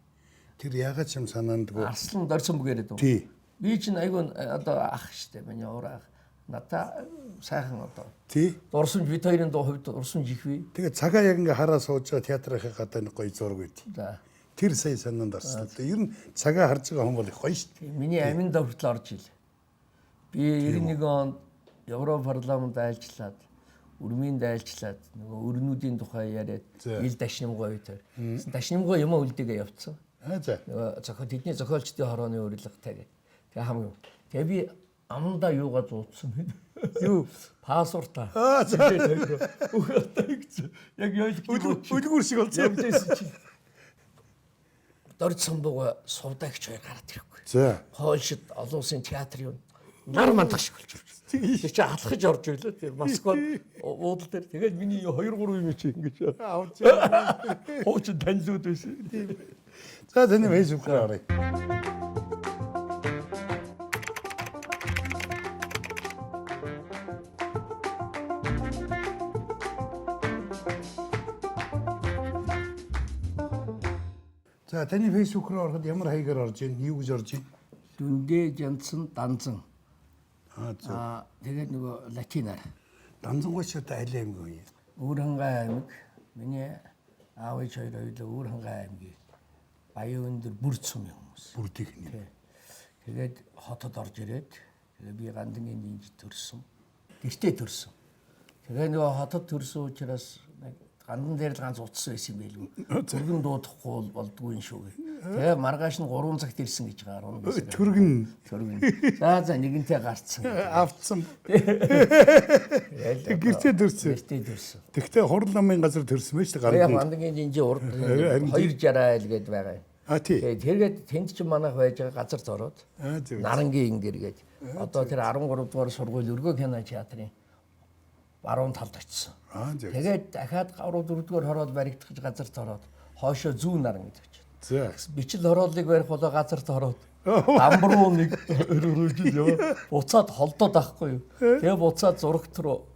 Тэр ягаад ч юм санаандгүй. Арслан Дорж самбуу гэдэг үү? Тий. Би чинь айгүй одоо ах штэ миний уур ах. Надаа сайхан одоо. Тий. Дурсамж бид хоёрын хувьд дурсамж их бий. Тэгээ цагаа яг ингээ хараа сууж байгаа театрынхаа гадаа нэг гоё зураг байт. За. Тэр сая санаанд орсон л да. Ер нь цагаа харж байгаа хүн бол их гоё шүү дээ. Миний амин давтал орж ил. Би 91 онд Европ парламент айлчлаад, Үрмийн айлчлаад нөгөө өрнүүдийн тухай яриад ил дашнимгой үед. Дашнимгой юм үлдээгээ явцсан. За. Нөгөө тэдний зохиолчдын хорооны урилгатай. Тэгээ хамгийн. Тэгээ би амандаа юугаа зуудсан бэ? Юу? Пассвортаа. За. Яг Үлгүр шиг болсон. Дорж самбууга сувдагч хоёр гараад ирэхгүй. За. Польшид олон улсын театр юу нар мандах шиг болж байна. Тэг чи алхаж орж ирлээ. Тэг Москвад уудал дээр тэгээд миний 2 3 юм чи ингэж авч хууч танилуд байсан. За таны Facebook-аар оръё. За таны Facebook руу ороход ямар хаягаар орж ийн? Юу гэж орж ийн? Дүндээ жанцсан данзан. За. Тэгээд нөгөө латинаар. Данзангуйч одоо аль аймаг вэ? Өөрхангай аймаг. Миний аав ээж хоёр хоёулаа Өөрхангай аймгийн Баян өндөр бүр цумын хүмүүс. Бүрдийнх нь. Тэгээд хотод орж ирээд тэгээд би Гандангийн динж төрсөн. Гэртээ төрсөн. Тэгээд нөгөө хотод төрсөн учраас гандан дээр л ганц утас байсан юм байлгүй. Түргэн дуудахгүй болдгүй юм шүү. Тэгээ маргааш нь 3 цагт ирсэн гэж байгаа. Түргэн. За нэгэнтээ гарцсан. Автсан. Гэртээ төрсөн. Тэгтээ хурал намын газар төрсөн байж та гарын. Гандангийн динж урд 260 айл гээд байгаа юм. Тий. Тэгээд тэнд ч манайх байж байгаа газар зороод. Нарангийн ингэр гээд. Одоо тэр 13 дугаар сургууль өргөө кино театрын баруун талд очсон. Тэгээд дахиад 3 4 дугаар хороод баригдах газар зороод хоошоо зүүн наран гэдэг чинь. За. Бичил хорооллыг барих болоо газар зороод дамбруу нэг өрөөрөж яваа. Буцаад холдоод авахгүй юу. Тэгээ буцаад зурагт руу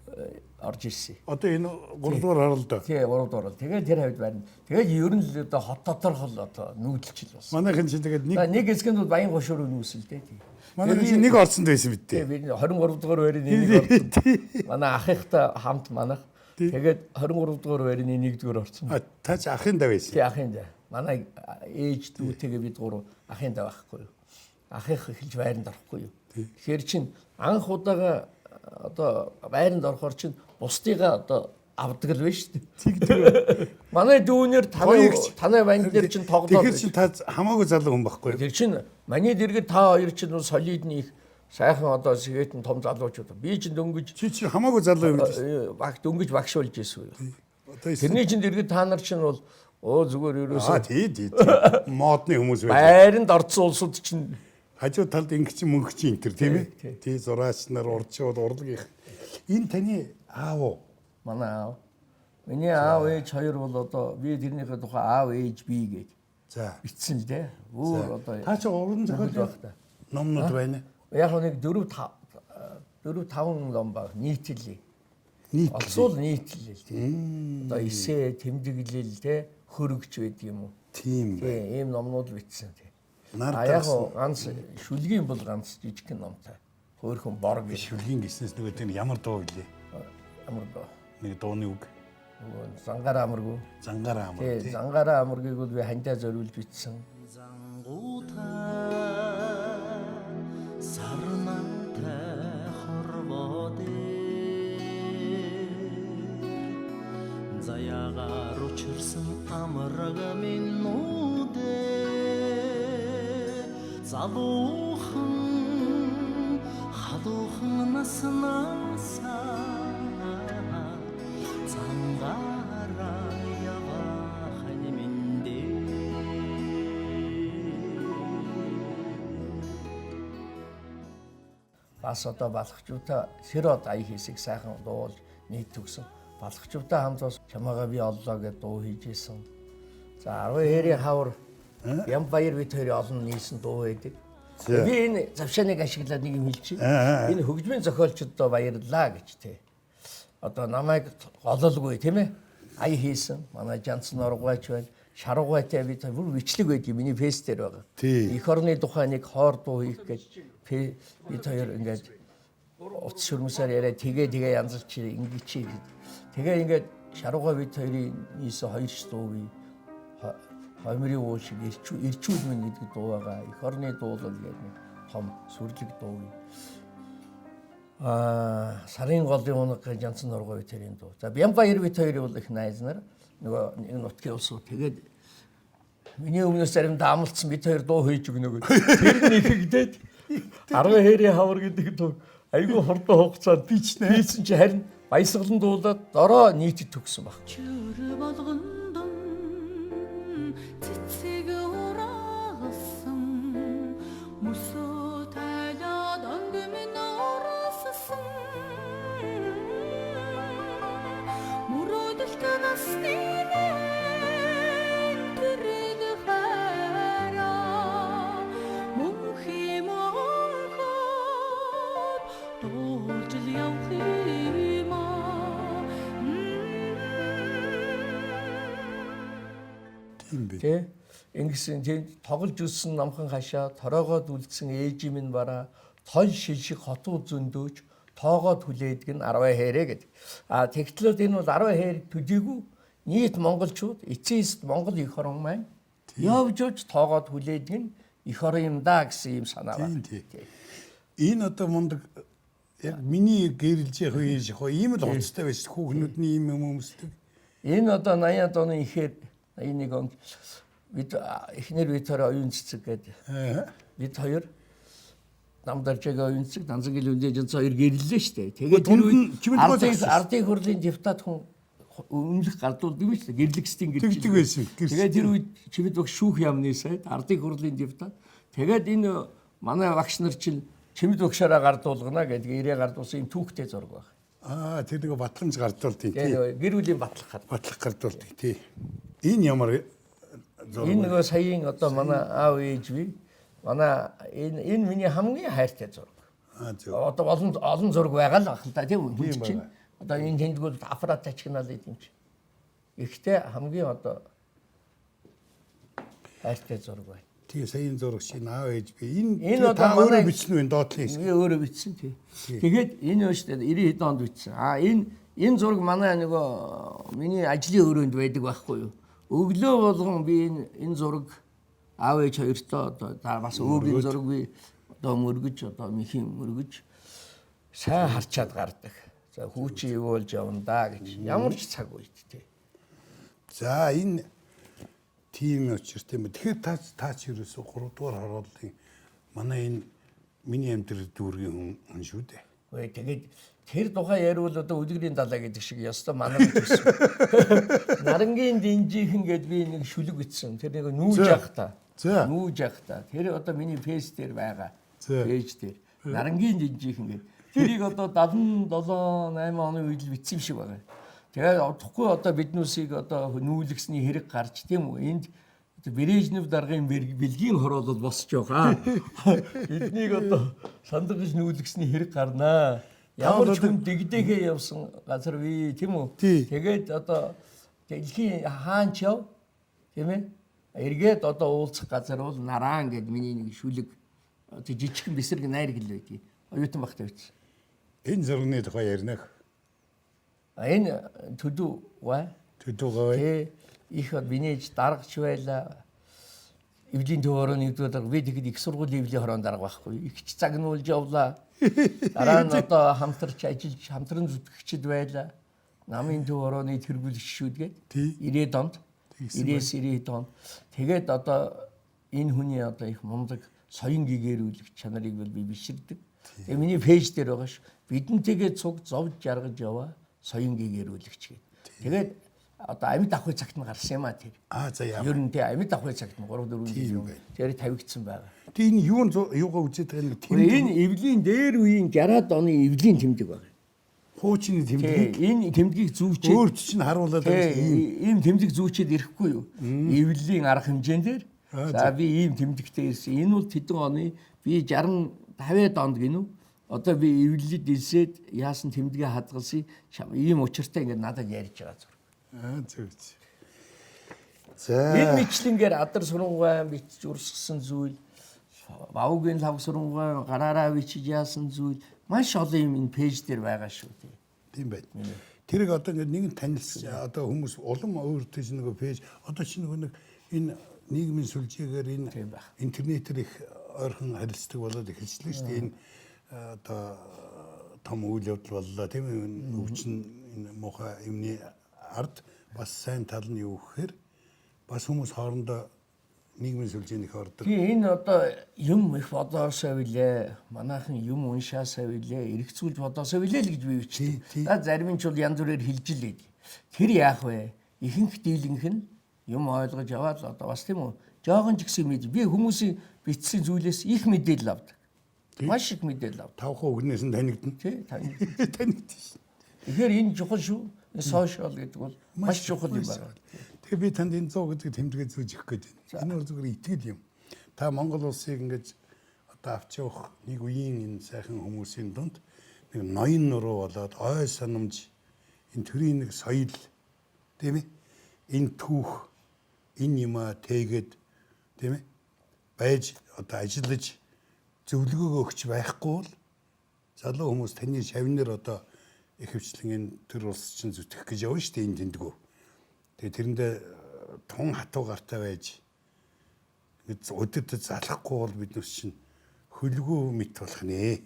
орж ирсэн. Одоо энэ 3 дугаар харалдаа. Тий 3 дугаар. Тэгээд тэр хавьд барина. Тэгээд ер нь л одоо хот доторх л одоо нүүдэлчил болсон. Манайхын чинь тэгээд нэг хэсгэнд баян гошуур нүүсэл дээ тий. Манайхын чинь нэг орсонд байсан биз дээ. Би 23 дугаар байрны нэг орсон. Манай ахыхтай хамт манайх. Тэгээд 23 дугаар байрны 1-р орсон. Та ч ахын даа байсан. Тий ахын даа. Манай ээж дүүтэйгээ бид 3 ахын даа байхгүй юу. Ахих эхэлж байранд орохгүй юу. Тэгэхээр чин анх удаага одоо байранд орохоор чин бусдыгаа одоо авдаг л байна шүү дээ. Манай дүүнэр танай банд дээр чин тоглоод. Тэгэхээр чин та хамаагүй залуу хүн байхгүй юу? Тэр чин манай дэргэд та хоёр чин солидны их сайхан одоо сэгэтэн том залуучууд. Би чин дөнгөж чи хамаагүй залуу юм биш. Баг дөнгөж багшуулж ирсэн үү. Тэрний чин дэргэд та нар чин бол зүгээр ерөөсөө. Тий. Модны хүмүүс байх. Байранд орцсон улсууд чин хажуу талд ингэч мөнгөч энэ төр тийм ээ. Тий зураач нар урдчууд урлагийнх. Энэ таны аав уу? Манай аав. Миний аав ээж хоёр бол одоо би тэрнийхээ тухай аав ээж би гэж. За. Бичсэн л дээ. Өөр одоо та чи уран зохиол байх та. Номнууд байна. Яг нэг 4 5 ном баг нийтлэлээ. Олсуул нийтлэл тийм. Одоо эсээ, тэмдэглэл те хөрөгч байдаг юм уу? Тийм бай. Тийм номнууд бичсэн тийм. Яг ганц шүлгийн бол ганц жижиг номтой. Хөөхөн борг шүлгийн гиснээс нөгөө тийм ямар дуу гэлээ? Ямар дуу? Нэг дууны үг. Зангаар амаргүй. Зангаар амар. Тийм, зангаар амаргийг бол би хандаа зориулж бичсэн. агаар учирсан амраг минь залуухан халуухан наснасаа цангаараа явах миндээ бас одоо балхчуудаа сэрод ая хийсийг сайхан дуулж нийт төгсөн. Балхчуудаа хамт бас чамаага би оллоо гэж дуу хийж исэн. За 12-ийн хавар Ямбаяр бид хоёрын олон нийлсэн дуу байдаг. Би энэ завшааныг ашиглаад нэг юм хэлчихье. Энэ хөгжмийн зохиолчдод баярлалаа гэж тий. Одоо намайг гололгүй тийм ээ. Ая хийсэн. Манай Жанцсан Оргойч байна. Шаргуйтай бид бүр бичлэг байдаг миний фейс дээр байгаа. Эх орны тухай нэг хоор дуу хийх гэж бид хоёр ингээд утас шүрмсээр яриа тэгээ янзлж ингэж чи. Тэгээ ингээд Шаргуй бид хоёрын нийсэн хоёр ч дуу бий. Хоймрын уу шиг ирчүүл минь гэдэг дуу байгаа. Эх орны дуулал гэдэг нэг том сүрлэг дуу. Сарын голын унаг гэж Жанцсан Оргой тэрийн дуу. За Ямбаяр бид хоёрын бол их найз нар нөгөө нэг нутгийн улсуу. Тэгээд миний өмнөөс заримдаа амлцсан бид хоёр дуу хийж өгнө гэж. Тэр нэгэгдээд 12-ийн хавар гэдэг дуу айгүй хурдан хугацаанд бичсэн чи харин баясгалан дуулаад дороо нийтэд төгсөн баг. Чүр болгондон цэцэг урагсан мөсөө тайлаад ангимын ороссон мөрөдөлт насны тэрэг хараа мөнхи монхоо дуулж явах Тэ ингэсэн тийм тоглож үссэн намхан хашаа тороогоод үлдсэн ээж минь бараа тол шилшиг хотуу зөндөөч тоогоод хүлээдэг нь 10 хэрэг гэдэг. Тэгтлүүд энэ бол 10 хэрэг төдийгүй нийт монголчууд эцээст монгол эх орон маань явж явж тоогоод хүлээдэг нь эх орон юм да гэсэн юм санаа байна. Энэ одоо мундаг яг миний гэрэлж яг ийм л уцтай байсан хүүхнүүдний ийм юм өмсдөг. Энэ одоо 80-аад оны ихээр 81 онд бид эхнэр бид хоёр оюун цэцэг гэдэг. Бид хоёр намдаржаага оюун цэцэг Данзангийн Лүндэж хоёр гэрлээ штэ. Тэгээд тэр үед ардын хурлын депутат хүн өмнөх гардуулд юм шүү дээ. Гэрлэгсдийн гэрдэг байсан. Тэгээд тэр үед чимэд багш шүүх яамны сайд ардын хурлын депутат. Тэгээд энэ манай багш нар чинь чимэд багшаараа гардуулгана гэдэг ирээ гардуулсан юм түүхтэй зураг баг. Тэр нэг батламж гардуулдаг тий. Гэр бүлийн батлах гардуулдаг тий. Энэ ямар энэ нөгөө саяын одоо манай аав ээж би манай энэ миний хамгийн хайртай зураг. Одоо олон зураг байгаа л ахал та тийм үү чинь. Одоо энэ тэндгүүл аппарат ачигнал юм чи. Ихтэй хамгийн одоо хайртай зураг байна. Тэгээ саяын зураг чинь аав ээж би энэ та өөрөө бичсэн үү доотлын би өөрөө бичсэн тий. Тэгээд энэ өштэй 90 хэд онд бичсэн. Энэ зураг манай нөгөө миний ажлын өрөөнд байдаг байхгүй юу? Өглөө болгон би энэ зураг аав ээж хоёртоо одоо бас өвгийн зураг би одоо мөргөж одоо михийн мөргөж сайн харчаад гардаг. За хүүчи юу болж явна да гэж ямар ч цаг үед тий. За энэ тийм учраас тийм. Тэгэхээр та ч ерөөсө 3 дугаар хорооллын манай энэ миний амьдрал дүүргийн хүн шүү дээ. Ой тэгээд тэр тухай яриул одоо үлгэрийн далаа гэдэг шиг ёстой манайд төссөн. Нарангийн динжихэн гэд би нэг шүлэг бичсэн. Тэр нэг нүүж явах та. Нүүж явах та. Тэр одоо миний фейс дээр байгаа. Пэйж дээр. Нарангийн динжихэн гэд. Тэрийг одоо 77 8 оны үед л бичсэн шиг байгаа. Тэгээд удахгүй одоо биднүүсийг одоо нүүлгсний хэрэг гарч тийм үү? Энд Брежнев даргын бэлгийн хороолол босч байгаа. Эднийг одоо сандгаж нүүлгсний хэрэг гарнаа. Ямар ч хүн дэгдэхээ явсан газар бий тийм үү? Тэгээд одоо дэлхийн хаанч яв тийм ээ? Эргээд одоо уулзах газар бол Нараан гэд миний нэг шүлэг жижигхэн бисрэг найр хэл байдгийг. Оюутан багтаа бичсэн. Энэ зургийн тухай ярина. Энэ төдөө гой. Их бинэж даргач байла. Эвлийн төвөөрөө нэгдээд би тэгэхэд их сургуулийн эвлийн хорон дарга байхгүй. Их ч загнуулж явлаа. Дараа нь одоо хамтарч ажиллаж хамтран зүтгэгчд байла. намын төв орооны тэргүүлэгч шүүдгээд Тий. 90-ад онд Тэгсэн 90-90-ад онд тэгээд одоо энэ хүний одоо их мундаг соён гэгэрүүлэх чанарыг бол би биширдэг. Тэгээ миний пэйж дээр байгаа ш. Бидэнтэйгээ цуг зовж жаргаж яваа соён гэгэрүүлэгч гээд. Тэгээд одоо амьд ахуй цагт нь гарсан юм а тэр. За яа. Ер нь тий амьд ахуй цагт нь 3-4 жил юм. Тэр тавигдсан байгаа. Тэг энэ юугаа үзээд байгаа нэг Энэ эвлийн дээр үеийн 60-ад оны эвлийн тэмдэг байна. хуучны тэмдэг. Энэ тэмдгийг зүүчээд Өөрт чинь харуулаад байгаа юм. ийм тэмдэг зүүчээд ирэхгүй юу? Эвлийн арга хэмжээндээр за би ийм тэмдэгтэй ирсэн. Энэ бол тэдэн оны би 50-аад онд гинүү. Одоо би эвлэлд ирсээд яасан тэмдгээ хадгалсан ийм учиртай ингээд надад ярьж байгаа зүр. Зөв. За. Энэ мэтлэнгээр адар сурангаан бичиж урсгасан зүйл, бавгийн лав сурангаан гараараа бичиж яасан зүйл маш олон юм энэ пэйж дээр байгаа шүү дээ. Тийм байна. Тэрийг одоо ингээд нэгэн танилцсан одоо хүмүүс улам өөртөө чинь нөгөө пэйж одоо чинь нөгөө нэг энэ нийгмийн сүлжээгээр энэ интернетээр их ойрхон харилцдаг болоод эхэлчихлээ шүү дээ. Энэ одоо том үйл явдал боллоо тийм ээ. Өвчин энэ муухай юмны ард бас сайн тал нь юу гэхээр бас хүмүүс хоорондоо нийгмийн сүлжээний их ордог. Тийм энэ одоо юм их бодоосоо билээ. Манайхан юм уншаасаа билээ. Эргэцүүлж бодоосоо билээ л гэж би бичсэн. За зарим нь ч бол янз бүрээр хэлжилээ. Тэр яах вэ? Ихэнх дийлэнх нь юм ойлгож аваад одоо бас тийм үү? Жоогон ч гэсэн мэд. Би хүмүүсийн бичсэн зүйлээс их мэдээлэл авдаг. Маш их мэдээлэл авдаг. 5% өгнөөс нь танигдана. Тий, Танигдсан. Тэгэхээр энэ чухал шүү. Сошиал гэдэг бол маш чухал юм байна. Тэгээ би танд энэ 100 гэдэг тэмдэглээ зүүж өгөх гээд байна. Энэ бол зүгээр итгэл юм. Та Монгол улсыг ингэж одоо авч явах нэг үеийн энэ сайхан хүмүүсийн дунд нэг ноён нуруу болоод ой санамж энэ төрийн нэг соёл тийм ээ энэ түүх энэ юма тэгээд тийм ээ байж одоо ажиллаж зөвлөгөөгөө өгч байхгүй бол залуу хүмүүс таны шавнаар одоо их хвчлэн энэ төр улс чинь зүтгэх гэж явна шүү дээ энэ тэмдгүү. Тэгээ тэрэндээ тун хатуу гартай байж өдөртөд залахгүй бол бид нүс чинь хөлгөө мэт болох нэ.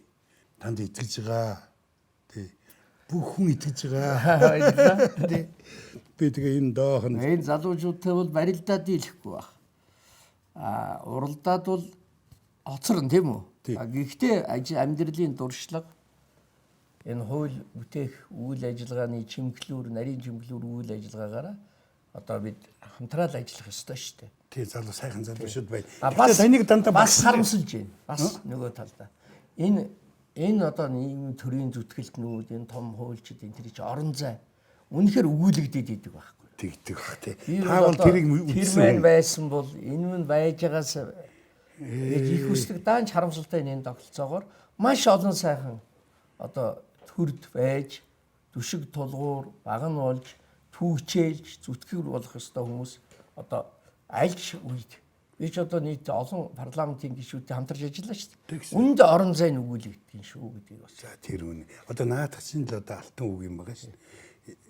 Танд итгэж байгаа. Тий. Бүх хүн итгэж байгаа. Тий. Би тэгээ энэ доохон Энэ залуучуудтай бол барилдаад дийлэхгүй баг. Уралдаад бол оцорн тийм үү? Гэхдээ амьдралын дуршлаг энэ хууль бүтээх үйл ажиллагааны чимэглүүр, нарийн чимэглүүр үйл ажиллагаагаараа одоо бид хамтраад ажиллах ёстой шүү дээ. тий залуу сайхан залуучууд байна. Бас таныг дандаа бас харамсалж байна. Бас нөгөө талдаа. Энэ одоо нийгмийн төрийн зүтгэлтнүүд, энэ том хуульчид энэ тэр чи орон зай үнэхээр өгүүлэгдээд идэг байхгүй. Тэгдэг бах тий. Та бол тэрийг тэр мэн байсан бол энэ мэн байж байгаас их хүсдэг даанч харамсалтай энэ тогтолцоогоор маш олон сайхан одоо төрд байж түшиг тулгуур баган болж түүчээлж зүтгэр болох ёстой хүмүүс одоо альж үед би ч одоо нийт олон парламентын гишүүдтэй хамтарч ажиллаа шүү дээ. Үүнд орон зай нүгүүлэгдэх шүү гэдгийг бас. За тэр үнэ. Одоо наадах чинь л одоо алтан үг юм байгаа шүү.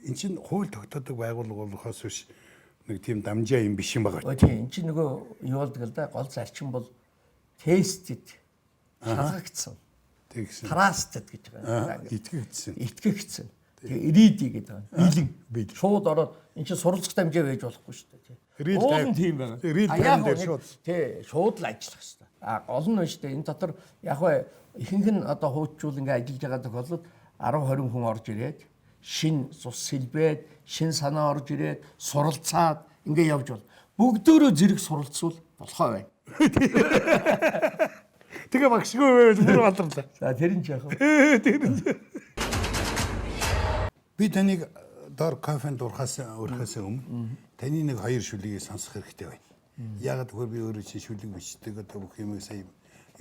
Эн чинь хууль тогтоодог байгууллага болохоос биш нэг тийм дамжаа юм биш юм байгаа. Тийм эн чинь нөгөө юу болдог л да гол зарчим бол тестэд шалгагдсан. Тэгсэн. Trusted гэж байгаа. Итгэгдсэн. Итгэгдсэн. Тэгээ ирээдий гэдэг байна. Бэлэн. Шууд ороод эн чинь суралцах дамжаа байж болохгүй шүү дээ. Уул нь тийм байна. Real time дээр шууд. Тий, шууд л ажиллах хэрэгтэй. Гол нь байна шүү дээ. Энэ дотор яг бай ихэнх нь одоо хууччул ингээ ажиллаж байгаа тохиолдолд 10-20 хүн орж ирээд шин цус сэлбээд, шин санаа орж ирээд суралцаад ингээ явж бол бүгдөө зэрэг суралцвал болохоо байна. Тэгээ багшгүй зүгээр баларлаа. За тэр нь ч яах вэ? Тэр нь. Би таныг доор кофенд урахаас өмнө таны нэг хоёр шүлгийг сонсох хэрэгтэй байна. Яагаад гэвэл би өөрөө чинь шүлэг бичдэг одоо бүх юмыг сая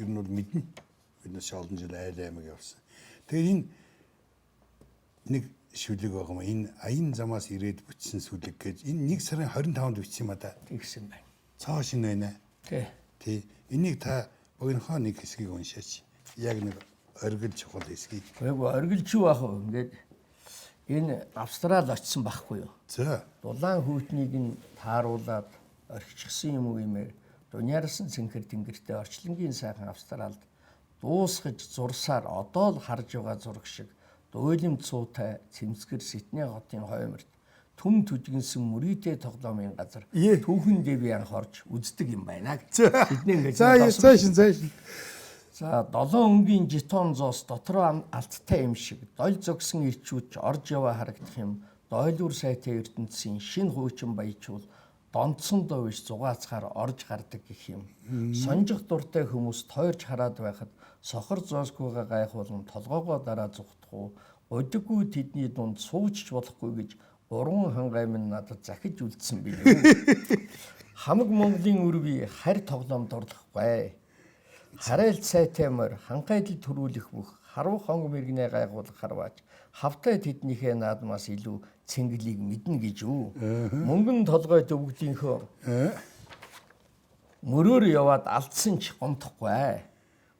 ер нь бол мэднэ. Биднээс олон жил айл аймаг явсан. Тэгээ энэ нэг шүлэг байгаа юм. Энэ аян замаас ирээд бичсэн сүлэг гэж энэ 1 сарын 25-нд бичсэн юм а да. Тэгсэн байна. Цоо шин байна. Тий. Энийг та богинохоо нэг хэсгийг уншаач. Яг нэг оргил чухал хэсгийг. Айгу оргилч юу ах вэ? Ингээд энэ Австрал очсон байхгүй юу? За. Дулаан хүйтнийг нь тааруулаад орхичихсан юм уу гэмээр дуньярсан цэнхэр тэнгэртэй орчлонгийн сайхан Австралд дуусгаж зурсаар одоо л харж байгаа зураг шиг дуйлимт суутай цэмцгэр Сэтний хотын хойморт түм түжигнсэн мөрийтэй тоглоомын газар түүхэн дэви анх орж үздэг юм байна гэж. Бидний ингэж цааш. За 7 өнгийн жетон зоос дотроо алттай юм шиг дол зогсон ирчүүч орж яваа харагдах юм. Дойлуур сайтай ертөнцийн шинэ хуучин баяжуул донцсон довж зугаацгаар орж гардаг гэх юм. Сонжих дуртай хүмүүс тойрч хараад байхад сохор зооскүйгээ гайхуулан толгоогоо дараа зүхтэх уу. Удаггүй тэдний дунд суучч болохгүй гэж 3 хангай минь надад захиж үлдсэн билээ. Хамаг Монголын өрвий харь тоглоомд орлохгүй. Харайлт сайтай морь хангайдал төрүүлэх бүх харуу хонг мэрэгнээ гайгуулах харваач хавтай тэднийхээ наадмаас илүү цэнгэлийг мэднэ гэж юу. Мөнгөн толгой төвгдийнхөө мөрөөр яваад алдсан ч гомдохгүй.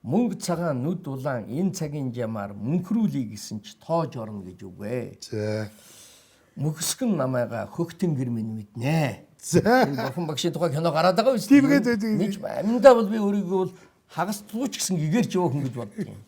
Мөнгө цагаан нүд улаан энэ цагийн жамаар мөнхрүүлээ гэсэн ч тоож орно гэж үгүй. За. Мөхсгөн намайга хөхтөнгөр минь мэднэ. За. Бахан багшийн тухай кино гараад байгаа биз? Тэгээд Нэг амьдаа бол би өөрийгөө бол хагас лууч гэсэн гэгэрч өөхөн гэж боддог юм.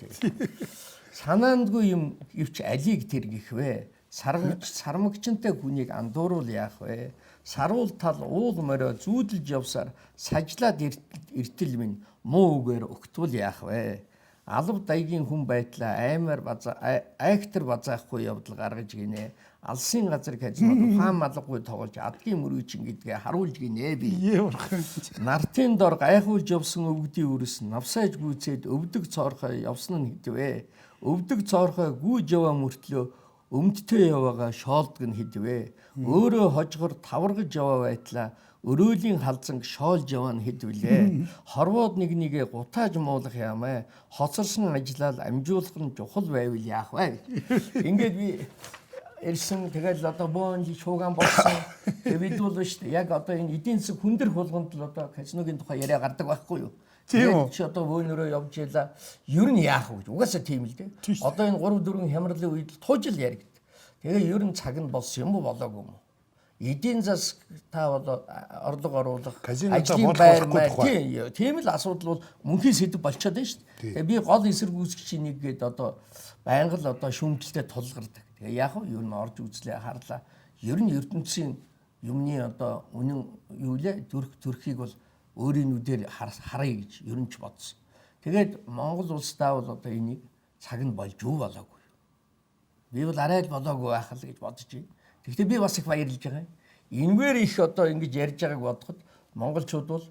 Санаандгүй юм ивч алийг тэр гих вэ? Сармагчтай хүнийг андууруул яах вэ? Саруул тал уул морио зүүдэлж явсаар сажлаад эртэл минь муу үгээр өгтвөл яах вэ? Алав дайгийн хүн байтлаа аймаар айхтар базаахгүй явдал гаргаж гинэ. Алсын газар казинод ухаан малгагүй тоглож адгийн мөрөөчин гэдгээ харуулж гинэ би. Нартын дор гайхуулж явсан өвгдийн үрс навсааж гүйцээд өвдөг цоорхой явсан нь хэдвэ? Өвдөг цоорхой гүйж яваа мөртлөө өмдтэй яваага шоолдог нь хэдвэ? Өөрөө хожгор таваргаж яваа байтлаа өрөөлийн халзанг шоолж яваа нь хэдвэлээ? Хорвоод нэгээ гутааж муулах ямаа. Хоцорсон ажиллаад амжуулах нь чухал байвал яах вэ? Ингээд би ирсэн тэгэл одоо боон шуугаан болсон. Тэгээд бид бол шүү дээ. Яг одоо энэ эдийн засаг хүндэр хулганд л одоо казиногийн тухай яриа гардаг байхгүй юу? Тийм үү? Чи одоо войнороо явж ялаа. Ер нь яах вэ? Угаасаа тийм л дээ. Одоо энэ 3-4 хямралын үед туужил яригд. Тэгээ ер нь цаг нь болсон юм уу болоогүй юм уу? Эдийн засаг та бол орлого оруулах ажлын байр тийм л асуудал бол мөнхийн сэдв болчиход байна шүү дээ. Тэгээ би гол эсэргүүцэгчийн нэг гээд одоо байнга л одоо шүүмжлэлтэй тулгардаг. Тэгээ яг нь ер нь орж үзлээ харлаа. Ер нь ертөнцийн юмны одоо үнэн юу лээ төрхийг бол өөрийн нүдээр харъя гэж ер нь ч бодсон. Тэгээд Монгол улсдаа бол одоо энийг цаг нь болж юу болоогүй. Би бол арай л болоогүй байх л гэж бодож байна. Гэхдээ би бас их баярлж байгаа юм. Энэгээр их одоо ингэж ярьж байгааг бодоход монголчууд бол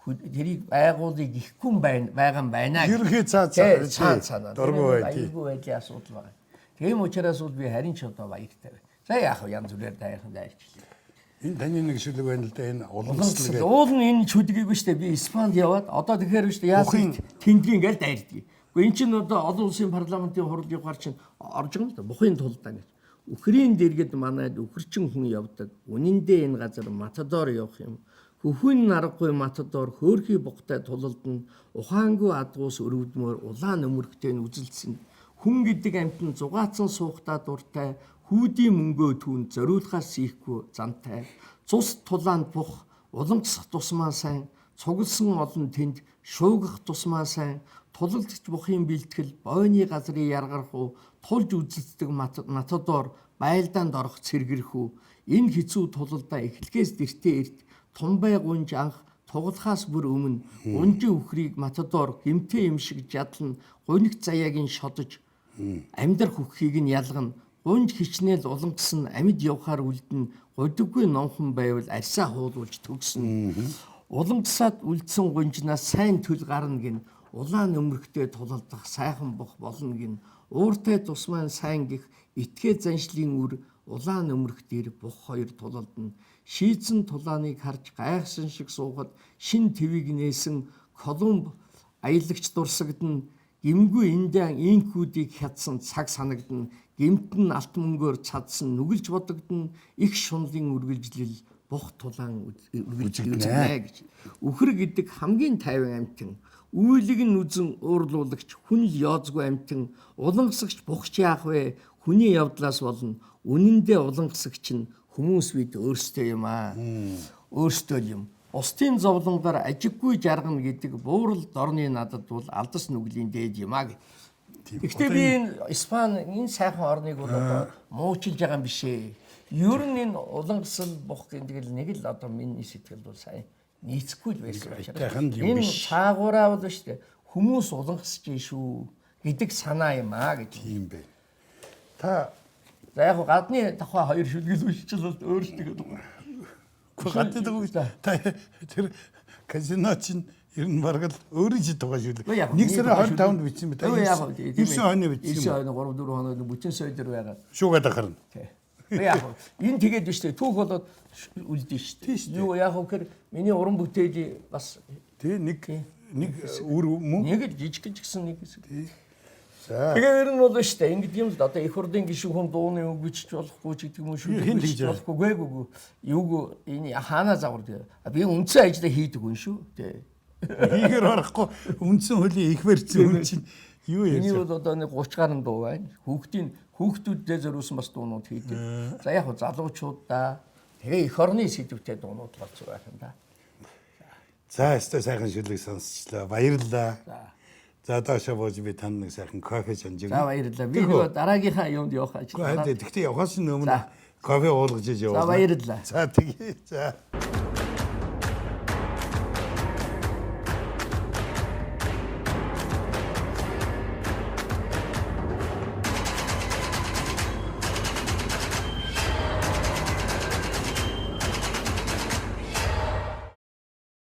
тэрийг байгуулыг ихгүй байгаа юм байна. Ерхий цаана. Дургүй байдлын асуудал байгаа. Тийм учраас бол би харин ч одоо баяртай байна. За яах вэ? Янз бүрээр дайрхан дайрчлаа. Энэ таны нэг шүлэг байна л да энэ уламжлал гэдэг. Уул нь энэ шүлгийг шүү дээ. Би Испанд яваад одоо тэгэхээр шүү дээ яасан тэндгийн ингээл дайрдгийг. Гэхдээ эн чинь одоо олон улсын парламентын хурлын гар чинь орж байгаа юм л да. Бухын тулдаа гэж. Үхрийн дэргэд манайд үхэрчин хүн явдаг. Үнэндээ энэ газар матадор явах юм. Хөхөн наргагүй матадор хөөрхий бухтай тулалдна. Ухаангүй адгуус өрөвдмөр улаан өмөрхтэй нь үзэлдсэн. Хүн гэдэг амтэн зугаацсан суухтаа дуртай. Хүүдийн мөнгөө түүн зориулахаас ийхгүй зантай. Цус тулаанд бух уламжсах тусмаа сайн. Цугласан олон тэнд шуугах тусмаа сайн. Тулалдагч бухын бэлтгэл бойны газрын яргарх уу тулж үзэлцдэг матадор байлдаанд орох цэргэрх үү энэ хэцүү тулалдаа эхлэхээс дэртээ эрт тунбай гунж анх тугалахаас бүр өмнө унжи үхрийг матадор гэмтээ юм шиг жадлан гунигт заяагийн шодож амьдрах үххийг нь ялгана гунж хичнээл уламжсан амьд явхаар үлдэн гудиггүй номхон байвал арьсаа хуулуулж төгснө уламжсаад үлдсэн гунжнаас сайн төл гарна гин улаан өмөрхтэй тулалдах сайхан бох болно гин ууртай тусмаа сайн гих итгэ заншлын үр улаан өмөрх дээр бух хоёр тулалдна шийдсэн тулааныг харж гайхсан шиг суухад шин твийг нээсэн Колумб аялагч дурсагдна гимгүй эндэн инкүүдийг хятсан цаг санагдна гэмтэн алт мөнгөөр цадсан нүгэлж бодогдно их шунлын үргэлжлэл бух тулаан үргэлжлүүлнэ гэж үхэр гэдэг хамгийн тайван амтэн үйлэг нь үзэн уурлуулагч хүн л яозгүй амтэн улангасагч бухч яах вэ хүний явдлаас болно үнэндээ улангасагч нь хүмүүс бид өөрсдөө юм аа өөрсдөө юм устын зовлонгаар ажиггүй жаргана гэдэг буурал дорны надад бол алдас нүглийн дээд юм аа тийм. Гэхдээ би энэ Испани энэ сайхан орныг бол одоо муучилж байгаа юм биш ээ. Ер нь энэ улангасал бох гэдэг л нэг л одоо миний сэтгэл бол сайн нийцэхгүй л байсан айтайхан юм энэ биш. цаагаараа бол шүү дээ хүмүүс улангасж шүү гэдэг санаа юм аа гэж. Тийм бэ. Та За яг гадны давхаа хоёр шүлгэл үйлчлэл өөрсдөө байгаа. гадаад байгаа та тэр казино чинь ер нь бараг л өөрөө чи тугаа шүү дээ. Нэг сарын 25-нд бичсэн бэ? 9 оны бичсэн 9 оны 3 4 хоног бүтэн сойдэр байгаа. Шуугаад ахарна. Яг энэ тэгээд биш үү түүх болоод үлдэн шүү дээ. Юу яг хөр миний уран бүтээл бас Тэ нэг үр мөн. нэг л жижиг гисэн нэг хэсэг. За. Тэгээ ер нь бол шүү дээ ингэдэг юм л да. Одоо их хурдын гишүүн хүн дууны үг бичиж болохгүй ч гэдэг юм шүү. Хэн хийж болохгүй гээгүй. Юуг энэ хаана загвар. Би үндсэн ажлаа хийдэг хүн шүү. Тэ. Хийгэр орохгүй үндсэн хөлийн их барьсан хүн чинь юу Эний ярьж бол одоо нэг 30 гаруй дуу байна. Хүүхдүүддээ зориулсан бас дуунууд хийдэг. За яг залуучуудаа тэгээ эх орны сэдвүүтэй дуунууд болж байгаа юм да. За өстой сайхан шүлэг сонсчлаа. Баярлалаа. За доошоо бууж би танд нэг сайхан кофе шанжиг. За баярлалаа. Би нөгөө дараагийнхаа юмд явах ажил. Гэхдээ явахаас өмнө За. кофе уулгаж иж яваа. За баярлалаа. За тэгээ. За.